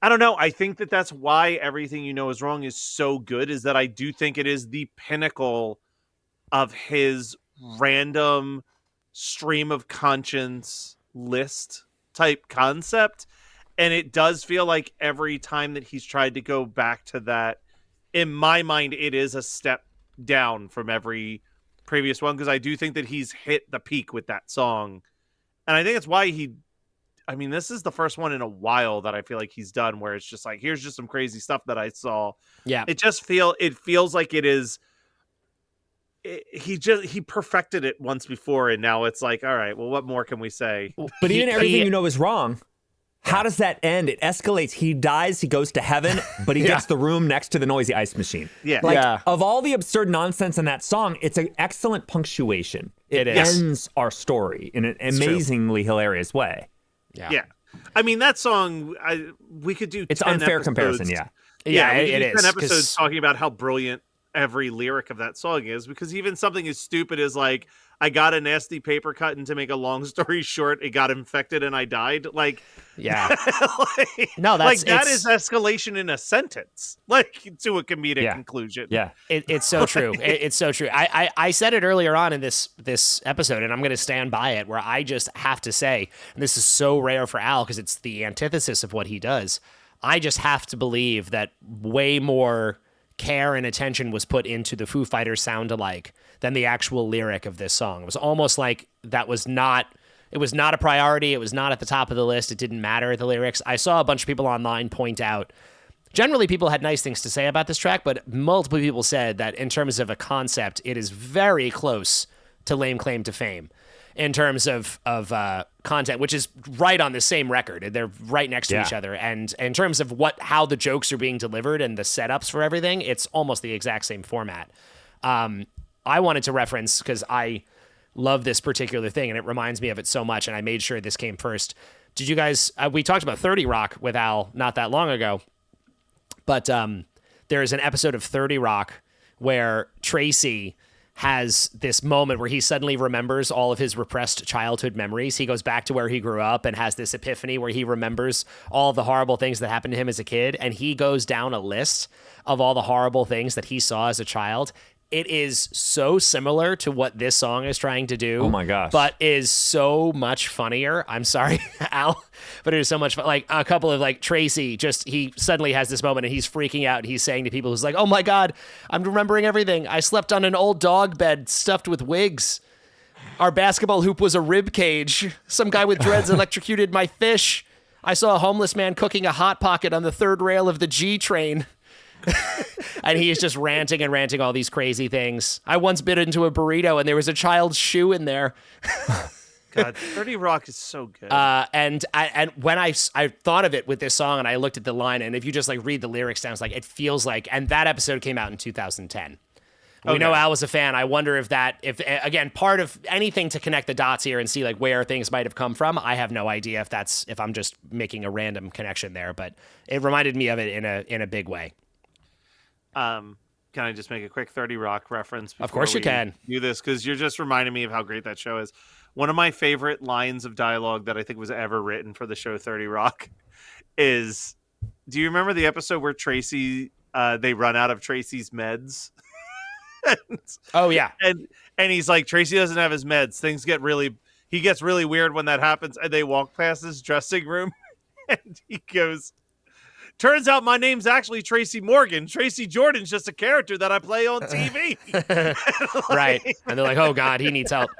I don't know. I think that's why Everything You Know Is Wrong is so good, is that I do think it is the pinnacle of his random stream of conscience list type concept. And it does feel like every time that he's tried to go back to that, in my mind, it is a step down from every previous one, because I do think that he's hit the peak with that song. And I think that's why this is the first one in a while that I feel like he's done where it's just like, here's just some crazy stuff that I saw. Yeah. It feels like it is. He perfected it once before, and now it's like, all right, well, what more can we say? But even Everything You Know Is Wrong. How does that end? It escalates. He dies. He goes to heaven, but he gets the room next to the noisy ice machine. Yeah. Of all the absurd nonsense in that song, it's an excellent punctuation. It ends our story in an amazingly hilarious way. Yeah. I mean, that song, we could do 10 It's unfair episodes. comparison, Yeah, it is. 10 episodes talking about how brilliant every lyric of that song is, because even something as stupid as like, I got a nasty paper cut, and to make a long story short, it got infected and I died. Like, that is escalation in a sentence, like to a comedic conclusion. Yeah, it's so true. It's so true. I said it earlier on in this episode, and I'm going to stand by it, where I just have to say, and this is so rare for Al because it's the antithesis of what he does. I just have to believe that way more care and attention was put into the Foo Fighters sound alike than the actual lyric of this song. It was almost like it was not a priority. It was not at the top of the list. It didn't matter, the lyrics. I saw a bunch of people online point out, generally people had nice things to say about this track, but multiple people said that in terms of a concept, it is very close to Lame Claim to Fame in terms of content, which is right on the same record. They're right next to each other. And in terms of how the jokes are being delivered and the setups for everything, it's almost the exact same format. I wanted to reference, because I love this particular thing and it reminds me of it so much, and I made sure this came first, Did you guys? We talked about 30 Rock with Al not that long ago, but there is an episode of 30 Rock where Tracy has this moment where he suddenly remembers all of his repressed childhood memories. He goes back to where he grew up and has this epiphany where he remembers all the horrible things that happened to him as a kid. And he goes down a list of all the horrible things that he saw as a child. It is so similar to what this song is trying to do. Oh my gosh. But is so much funnier. I'm sorry, Al, but it is so much fun. Like a couple of like Tracy, he suddenly has this moment and he's freaking out and he's saying to people who's like, oh my God, I'm remembering everything. I slept on an old dog bed stuffed with wigs. Our basketball hoop was a rib cage. Some guy with dreads electrocuted my fish. I saw a homeless man cooking a Hot Pocket on the third rail of the G train. And he is just ranting all these crazy things. I once bit into a burrito and there was a child's shoe in there. God, 30 Rock is so good. And when I thought of it with this song and I looked at the line, and if you just like read the lyrics down, it's like, it feels like, and that episode came out in 2010. We know Al was a fan. I wonder if again, part of anything to connect the dots here and see like where things might have come from. I have no idea if I'm just making a random connection there, but it reminded me of it in a big way. Can I just make a quick 30 Rock reference? Of course you can. Do this because you're just reminding me of how great that show is. One of my favorite lines of dialogue that I think was ever written for the show 30 Rock is, do you remember the episode where Tracy, they run out of Tracy's meds? Oh yeah. And he's like, Tracy doesn't have his meds. He gets really weird when that happens. And they walk past his dressing room and he goes, turns out my name's actually Tracy Morgan. Tracy Jordan's just a character that I play on TV. Right. And they're like, oh God, he needs help.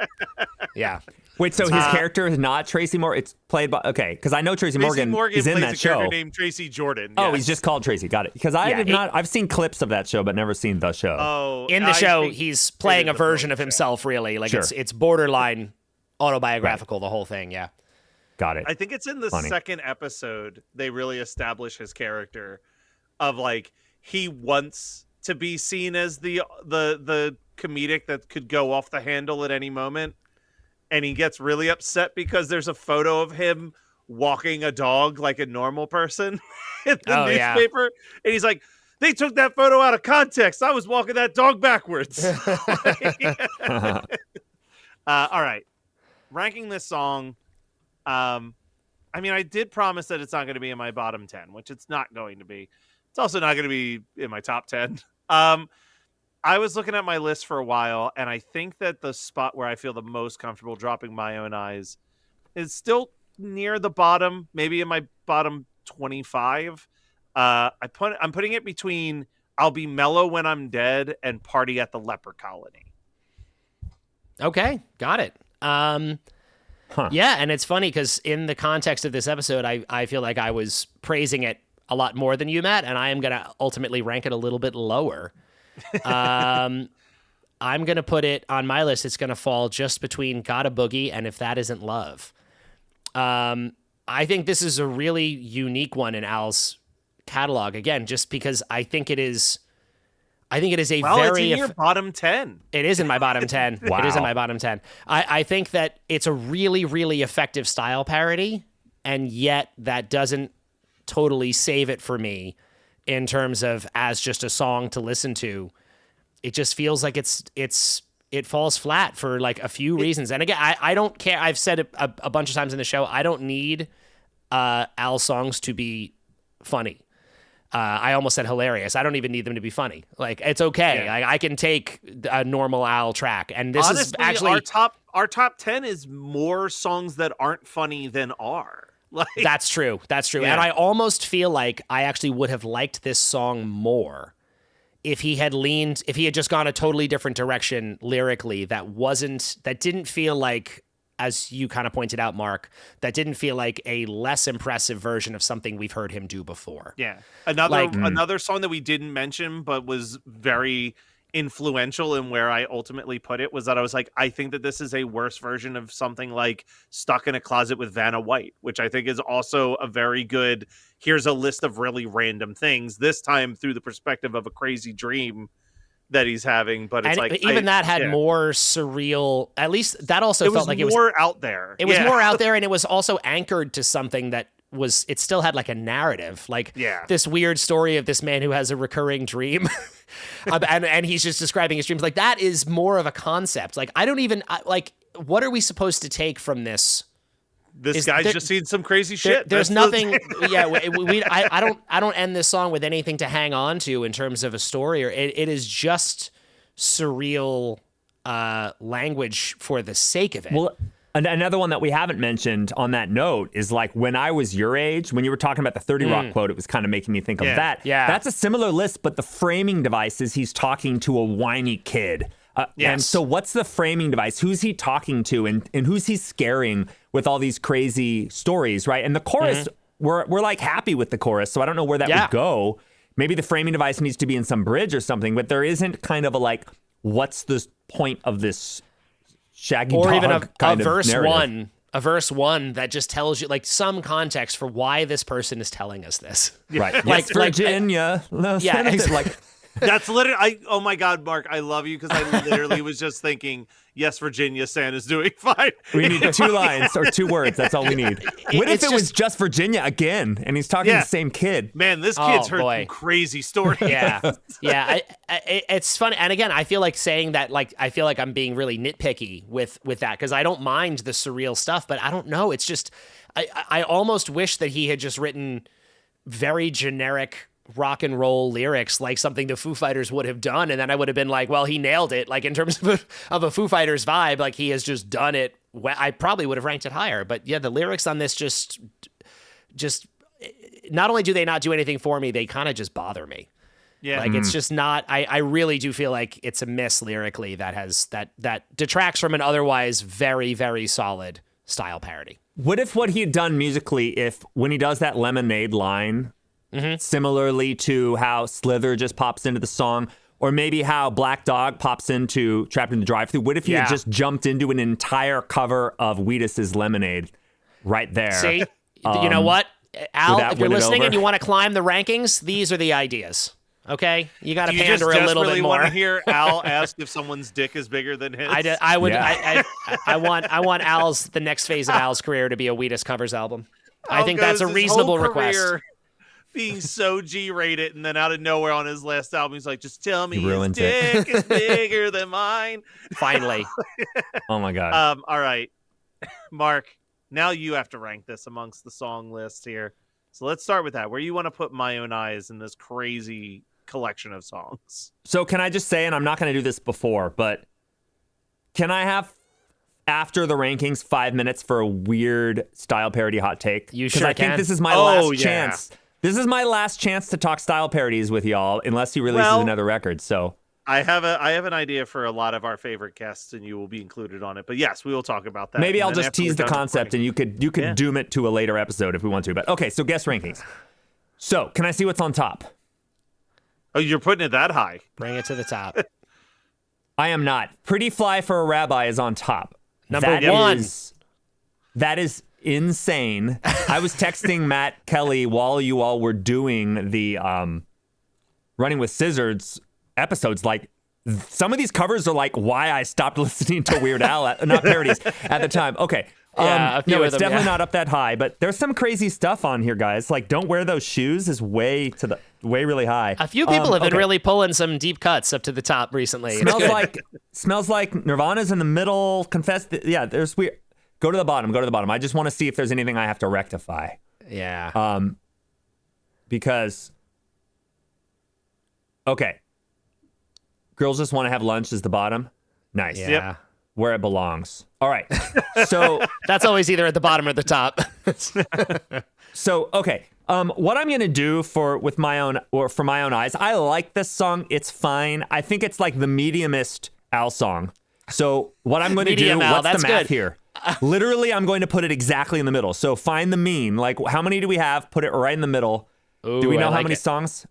Yeah. Wait, so his character is not Tracy Morgan? It's played by, okay, because I know Tracy Morgan is in that show. Plays a character named Tracy Jordan. Oh, he's just called Tracy. Got it. Because I've seen clips of that show, but never seen the show. Oh, in the show, he's playing a version of himself, really. Like it's borderline autobiographical, the whole thing. Yeah. Got it. I think it's in the second episode they really establish his character of like he wants to be seen as the comedic that could go off the handle at any moment, and he gets really upset because there's a photo of him walking a dog like a normal person in the newspaper, and he's like, they took that photo out of context. I was walking that dog backwards. All right, ranking this song. I mean, I did promise that it's not going to be in my bottom 10, which it's not going to be. It's also not going to be in my top 10. I was looking at my list for a while, and I think that the spot where I feel the most comfortable dropping My Own Eyes is still near the bottom, maybe in my bottom 25. I'm putting it between I'll Be Mellow When I'm Dead and Party at the Leper Colony. Okay, got it. Yeah, and it's funny because in the context of this episode, I feel like I was praising it a lot more than you, Matt, and I am going to ultimately rank it a little bit lower. I'm going to put it on my list. It's going to fall just between Gotta Boogie and If That Isn't Love. I think this is a really unique one in Al's catalog, again, just because I think it is a it's in your bottom 10. It is in my bottom 10. Wow. It is in my bottom 10. I think that it's a really, really effective style parody, and yet that doesn't totally save it for me in terms of as just a song to listen to. It just feels like it falls flat for like a few reasons. And again, I don't care. I've said it a bunch of times in the show. I don't need Al songs to be funny. I almost said hilarious. I don't even need them to be funny. Like, it's okay. Yeah. I can take a normal Al track. And this Honestly, is actually our top 10 is more songs that aren't funny than are. Like, That's true. Yeah. And I almost feel like I actually would have liked this song more if he had just gone a totally different direction lyrically that didn't feel like, as you kind of pointed out, Mark, that didn't feel like a less impressive version of something we've heard him do before. Yeah. Another song that we didn't mention but was very influential in where I ultimately put it was that I was like, I think that this is a worse version of something like Stuck in a Closet with Vanna White, which I think is also a very good, here's a list of really random things, this time through the perspective of a crazy dream that he's having, but it's and even that had more surreal. At least that also felt like it was more out there. It was more out there, and it was also anchored to something that was. It still had like a narrative, like this weird story of this man who has a recurring dream, and he's just describing his dreams. Like that is more of a concept. Like I don't even like. What are we supposed to take from this? This guy's just seen some crazy shit. There's nothing. I don't end this song with anything to hang on to in terms of a story. Or it is just surreal language for the sake of it. Well, another one that we haven't mentioned on that note is like when I was your age, when you were talking about the 30 Rock quote, it was kind of making me think of that. Yeah, that's a similar list, but the framing device is he's talking to a whiny kid. And so what's the framing device? Who's he talking to and who's he scaring with all these crazy stories, right? And the chorus, we're like happy with the chorus, so I don't know where that would go. Maybe the framing device needs to be in some bridge or something, but there isn't kind of a like, what's the point of this Shaggy or Dog even a verse narrative? a verse one that just tells you like some context for why this person is telling us this. Right. Like Virginia. Like that's literally. Oh my God, Mark, I love you because I literally was just thinking, yes, Virginia, Santa's doing fine. We need 2 lines or 2 words. That's all we need. What if it was just Virginia again, and he's talking to the same kid? Man, this kid's heard some crazy stories. Yeah. It's funny, and again, I feel like saying that. Like, I feel like I'm being really nitpicky with that because I don't mind the surreal stuff, but I don't know. It's just I almost wish that he had just written very generic rock and roll lyrics, like something the Foo Fighters would have done, and then I would have been like, well, he nailed it. Like in terms of a Foo Fighters vibe, like he has just done it. I probably would have ranked it higher, but yeah, the lyrics on this just not only do they not do anything for me, they kind of just bother me. Yeah, like it's just not. I really do feel like it's a miss lyrically that detracts from an otherwise very, very solid style parody. What if what he had done musically, if when he does that Lemonade line, similarly to how Slither just pops into the song, or maybe how Black Dog pops into Trapped in the Drive-Thru, what if he had just jumped into an entire cover of Wheatus's Lemonade right there? See, you know what, Al, if you're listening and you want to climb the rankings, these are the ideas. Okay, you got to pander a little bit more. Want to hear Al ask if someone's dick is bigger than his? I would. Yeah. I want the next phase of Al's career to be a Wheatus covers album. I think that's a reasonable request. Being so G-rated, and then out of nowhere on his last album, he's like, "Just tell me his dick is bigger than mine." Finally. Oh my God. All right, Mark. Now you have to rank this amongst the song list here. So let's start with that. Where you want to put My Own Eyes in this crazy collection of songs? So can I just say, and I'm not going to do this before, but can I have, after the rankings, 5 minutes for a weird style parody hot take? You sure can. Because I think this is my last chance. This is my last chance to talk style parodies with y'all, unless he releases another record. So I have an idea for a lot of our favorite guests, and you will be included on it. But yes, we will talk about that. Maybe I'll just tease the concept, and you could doom it to a later episode if we want to. But okay, so guest rankings. So can I see what's on top? Oh, you're putting it that high. Bring it to the top. I am not. Pretty Fly for a Rabbi is on top. Number one. That is insane. I was texting Matt Kelly while you all were doing the Running with Scissors episodes. Like, some of these covers are like why I stopped listening to Weird Al, not parodies, at the time. Okay. No, it's definitely not up that high, but there's some crazy stuff on here, guys. Like, Don't Wear Those Shoes is way really high. A few people have been really pulling some deep cuts up to the top recently. Smells like Nirvana's in the middle. Confess. There's weird. Go to the bottom. I just want to see if there's anything I have to rectify. Yeah. Because. Okay. Girls Just Want to Have Lunch is the bottom. Nice. Yeah. Yep. Where it belongs. All right. So that's always either at the bottom or the top. So, okay. What I'm going to do for My Own Eyes, I like this song. It's fine. I think it's like the mediumist Al song. So what I'm going to do, what's the math here? Literally, I'm going to put it exactly in the middle. So find the mean. Like, how many do we have? Put it right in the middle. Ooh, do we know how many songs?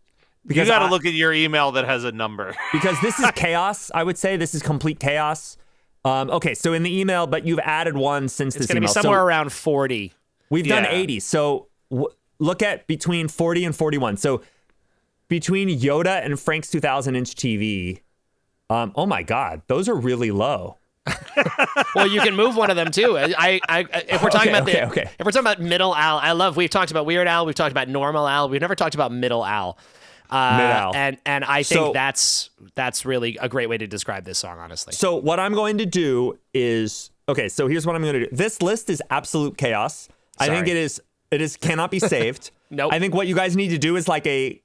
Because you got to look at your email that has a number. Because this is chaos, I would say. This is complete chaos. Okay, so in the email, but you've added one since this email. It's going to be somewhere around 40. We've done 80. So look at between 40 and 41. So between Yoda and Frank's 2000-inch TV, Oh my God, those are really low. Well, you can move one of them too. If we're talking about if we're talking about middle Al, we've talked about Weird Al, we've talked about normal Al, we've never talked about middle Al. Mid-Al. And I think that's really a great way to describe this song, honestly. So what I'm going to do is, so here's what I'm going to do. This list is absolute chaos. Sorry. I think it is cannot be saved. Nope. I think what you guys need to do is like a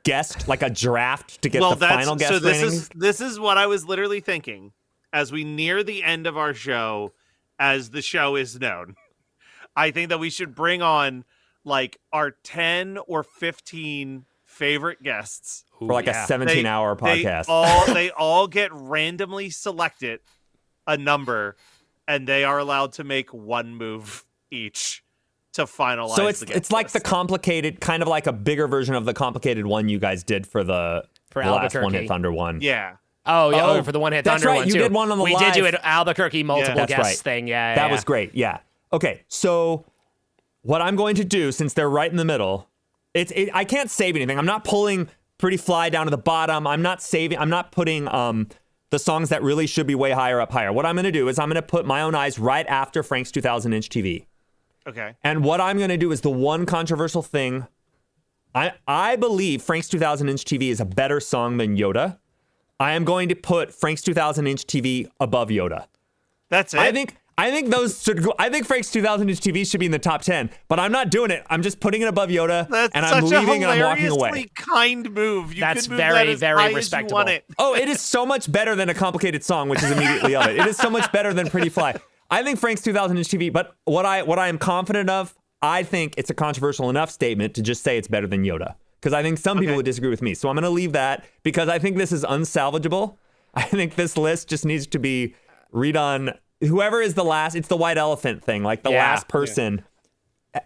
guest, like a draft to get the final guest ratings. This is what I was literally thinking as we near the end of our show, as the show is known. I think that we should bring on like our 10 or 15 favorite guests for like a 17-hour podcast. They all get randomly selected a number, and they are allowed to make one move each to finalize. So it's like the complicated, kind of like a bigger version of the complicated one you guys did for the last One Hit Thunder one. Yeah. Oh, for the One Hit Thunder one too. You did one on the We live. did do it Albuquerque multiple guests thing. Yeah, that was great. Yeah. Okay, so what I'm going to do, since they're right in the middle, I can't save anything. I'm not pulling Pretty Fly down to the bottom. I'm not putting the songs that really should be way higher up higher. What I'm going to do is I'm going to put My Own Eyes right after Frank's 2000-inch TV. Okay. And what I'm going to do is the one controversial thing. I believe Frank's 2000-inch TV is a better song than Yoda. I am going to put Frank's 2000-inch TV above Yoda. That's it. I think Frank's 2000-inch TV should be in the top 10, but I'm not doing it. I'm just putting it above Yoda, and I'm leaving and I'm walking away. Kind move. That's could move very, that very respectable. Oh, it is so much better than A Complicated Song, which is immediately of it. It is so much better than Pretty Fly. I think Frank's 2000-inch TV, but what I am confident of, I think it's a controversial enough statement to just say it's better than Yoda, because I think some people would disagree with me. So I'm going to leave that because I think this is unsalvageable. I think this list just needs to be redone. Whoever is the last, it's the white elephant thing, like the last person.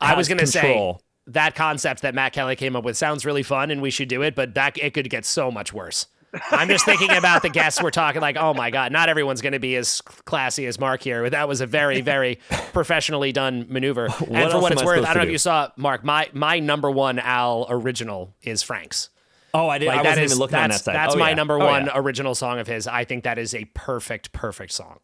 I was going to say that concept that Matt Kelly came up with sounds really fun and we should do it, but it could get so much worse. I'm just thinking about the guests we're talking, like, oh my God, not everyone's going to be as classy as Mark here. That was a very, very professionally done maneuver. And for what it's worth, I don't know if you saw, Mark, my number one Al original is Frank's. Oh, I didn't. I wasn't even looking on that side. That's my number one original song of his. I think that is a perfect song.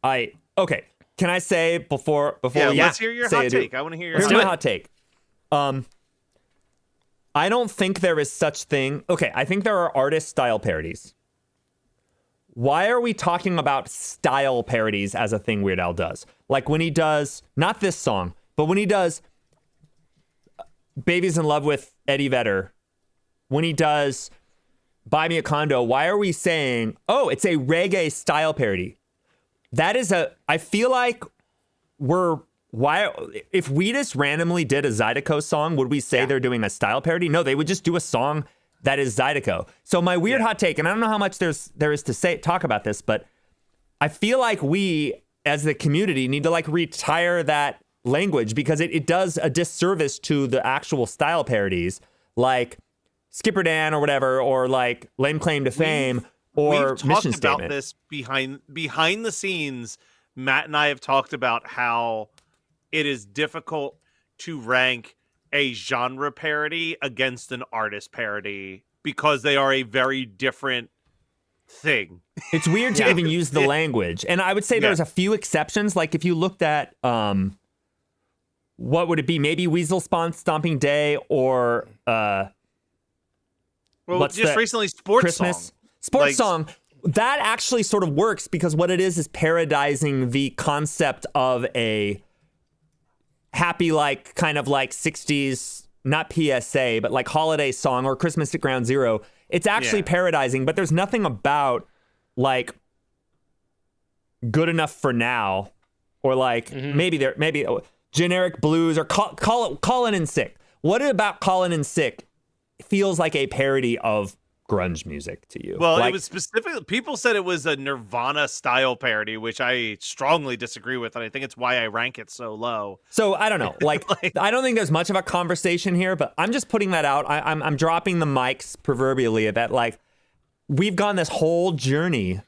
Okay. Can I say before let's hear your hot take. I want to hear your hot take. I don't think there is such thing. Okay, I think there are artist style parodies. Why are we talking about style parodies as a thing Weird Al does? Like when he does, not this song, but when he does Baby's in Love with Eddie Vedder, when he does Buy Me a Condo, why are we saying, oh, it's a reggae style parody? That is I feel like if we just randomly did a Zydeco song, would we say they're doing a style parody? No, they would just do a song that is Zydeco. So my weird hot take, and I don't know how much there is to talk about this, but I feel like we as the community need to like retire that language because it does a disservice to the actual style parodies like Skipper Dan or whatever, or like Lame Claim to Fame or Mission Statement. We've talked about this behind the scenes. Matt and I have talked about how it is difficult to rank a genre parody against an artist parody because they are a very different thing. It's weird to even use the language. And I would say there's a few exceptions. Like if you looked at, what would it be? Maybe Weasel Stomping Day or, recently Sports Christmas Song. Sports Song. That actually sort of works because what it is parodizing the concept of a happy, like kind of like 60s, not PSA, but like holiday song or Christmas at Ground Zero. It's actually parodizing, but there's nothing about like Good Enough for Now or like maybe Generic Blues or Callin' in Sick. What about Callin' in Sick feels like a parody of grunge music to you? Well, like, it was specifically, people said it was a Nirvana style parody, which I strongly disagree with, and I think it's why I rank it so low. So I don't know, like I don't think there's much of a conversation here, but I'm just putting that out. I'm dropping the mics proverbially that like we've gone this whole journey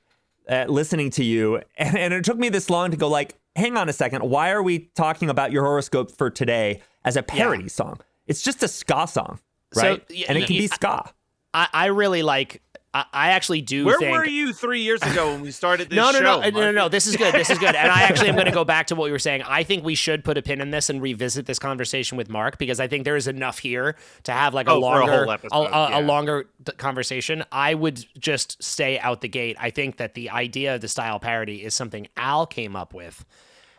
listening to you, and it took me this long to go like, hang on a second, why are we talking about your horoscope for today as a parody song? It's just a ska song, right? So, and it can be ska. I really like I actually do Where think... were you 3 years ago when we started this No. This is good. And I actually am going to go back to what you were saying. I think we should put a pin in this and revisit this conversation with Mark, because I think there is enough here to have like a longer conversation. I would just stay out the gate. I think that the idea of the style parody is something Al came up with.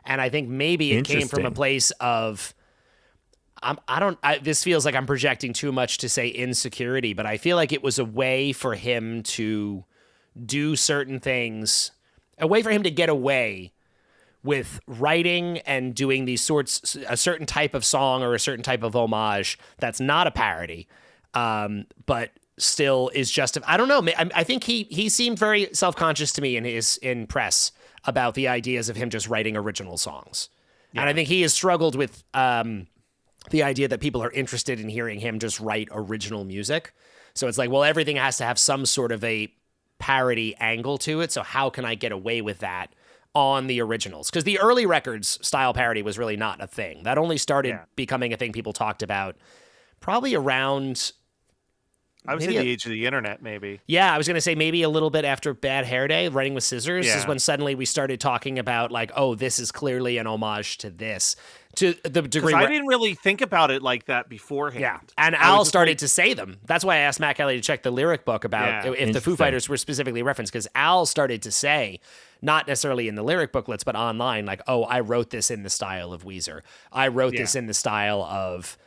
And I think maybe it came from a place of... this feels like I'm projecting too much to say insecurity, but I feel like it was a way for him to do certain things, a way for him to get away with writing and doing a certain type of song or a certain type of homage that's not a parody, but still is just, I don't know. I think he seemed very self-conscious to me in press about the ideas of him just writing original songs. Yeah. And I think he has struggled with, the idea that people are interested in hearing him just write original music. So it's like, well, everything has to have some sort of a parody angle to it. So how can I get away with that on the originals? Because the early records, style parody was really not a thing. That only started becoming a thing people talked about probably around... I would say the age of the internet, maybe. Yeah, I was going to say maybe a little bit after Bad Hair Day, Writing with Scissors, is when suddenly we started talking about like, oh, this is clearly an homage to this. To the degree I didn't really think about it like that beforehand. Yeah, and Al started to say them. That's why I asked Matt Kelly to check the lyric book about if the Foo Fighters were specifically referenced, because Al started to say, not necessarily in the lyric booklets, but online, like, oh, I wrote this in the style of Weezer. I wrote this in the style of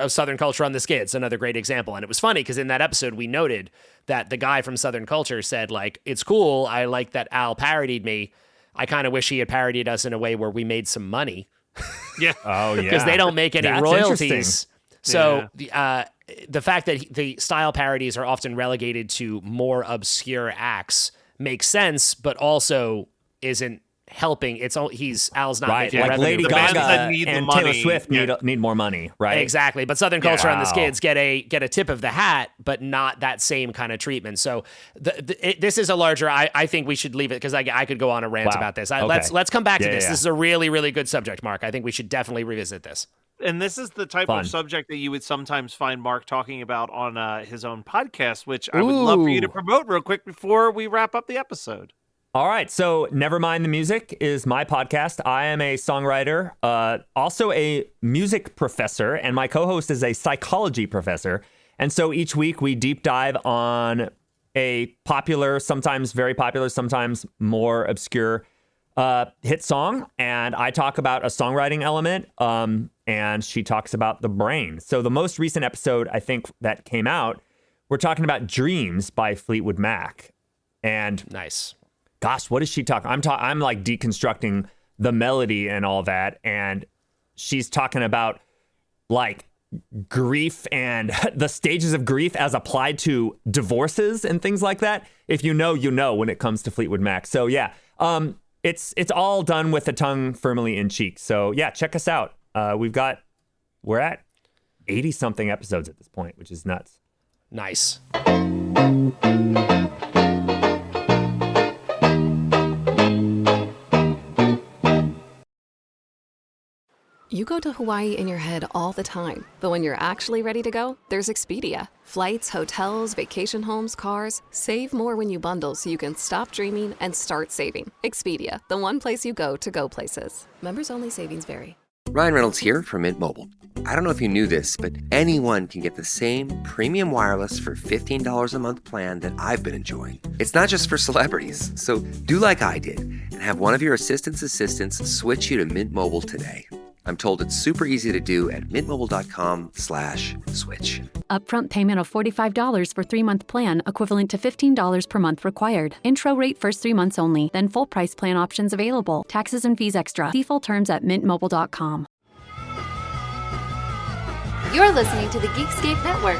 Southern Culture on the Skids, another great example. And it was funny because in that episode we noted that the guy from Southern Culture said, like, it's cool, I like that Al parodied me. I kind of wish he had parodied us in a way where we made some money. Yeah. Oh, yeah. Because they don't make any royalties. So the fact that the style parodies are often relegated to more obscure acts makes sense, but also isn't helping. Al's not making like revenue. Lady Gaga and Taylor Swift need more money, right? Exactly. But Southern Culture on the Skids get a tip of the hat, but not that same kind of treatment. So this is a larger. I think we should leave it because I could go on a rant about this. Let's come back to this. This is a really, really good subject, Mark. I think we should definitely revisit this. And this is the type of subject that you would sometimes find Mark talking about on his own podcast, which I would love for you to promote real quick before we wrap up the episode. All right, so Nevermind the Music is my podcast. I am a songwriter, also a music professor, and my co-host is a psychology professor. And so each week we deep dive on a popular, sometimes very popular, sometimes more obscure hit song. And I talk about a songwriting element, and she talks about the brain. So the most recent episode, I think, that came out, we're talking about Dreams by Fleetwood Mac. And nice. Gosh, what is she talking? I'm like deconstructing the melody and all that, and she's talking about like grief and the stages of grief as applied to divorces and things like that. If you know, you know when it comes to Fleetwood Mac. So yeah, it's all done with the tongue firmly in cheek. So yeah, check us out. We're at 80 something episodes at this point, which is nuts. Nice. You go to Hawaii in your head all the time, but when you're actually ready to go, there's Expedia. Flights, hotels, vacation homes, cars. Save more when you bundle so you can stop dreaming and start saving. Expedia, the one place you go places. Members only. Savings vary. Ryan Reynolds here from Mint Mobile. I don't know if you knew this, but anyone can get the same premium wireless for $15 a month plan that I've been enjoying. It's not just for celebrities. So do like I did and have one of your assistants switch you to Mint Mobile today. I'm told it's super easy to do at mintmobile.com/switch. Upfront payment of $45 for 3-month plan, equivalent to $15 per month required. Intro rate first 3 months only, then full price plan options available. Taxes and fees extra. See full terms at mintmobile.com. You're listening to the Geekscape Network.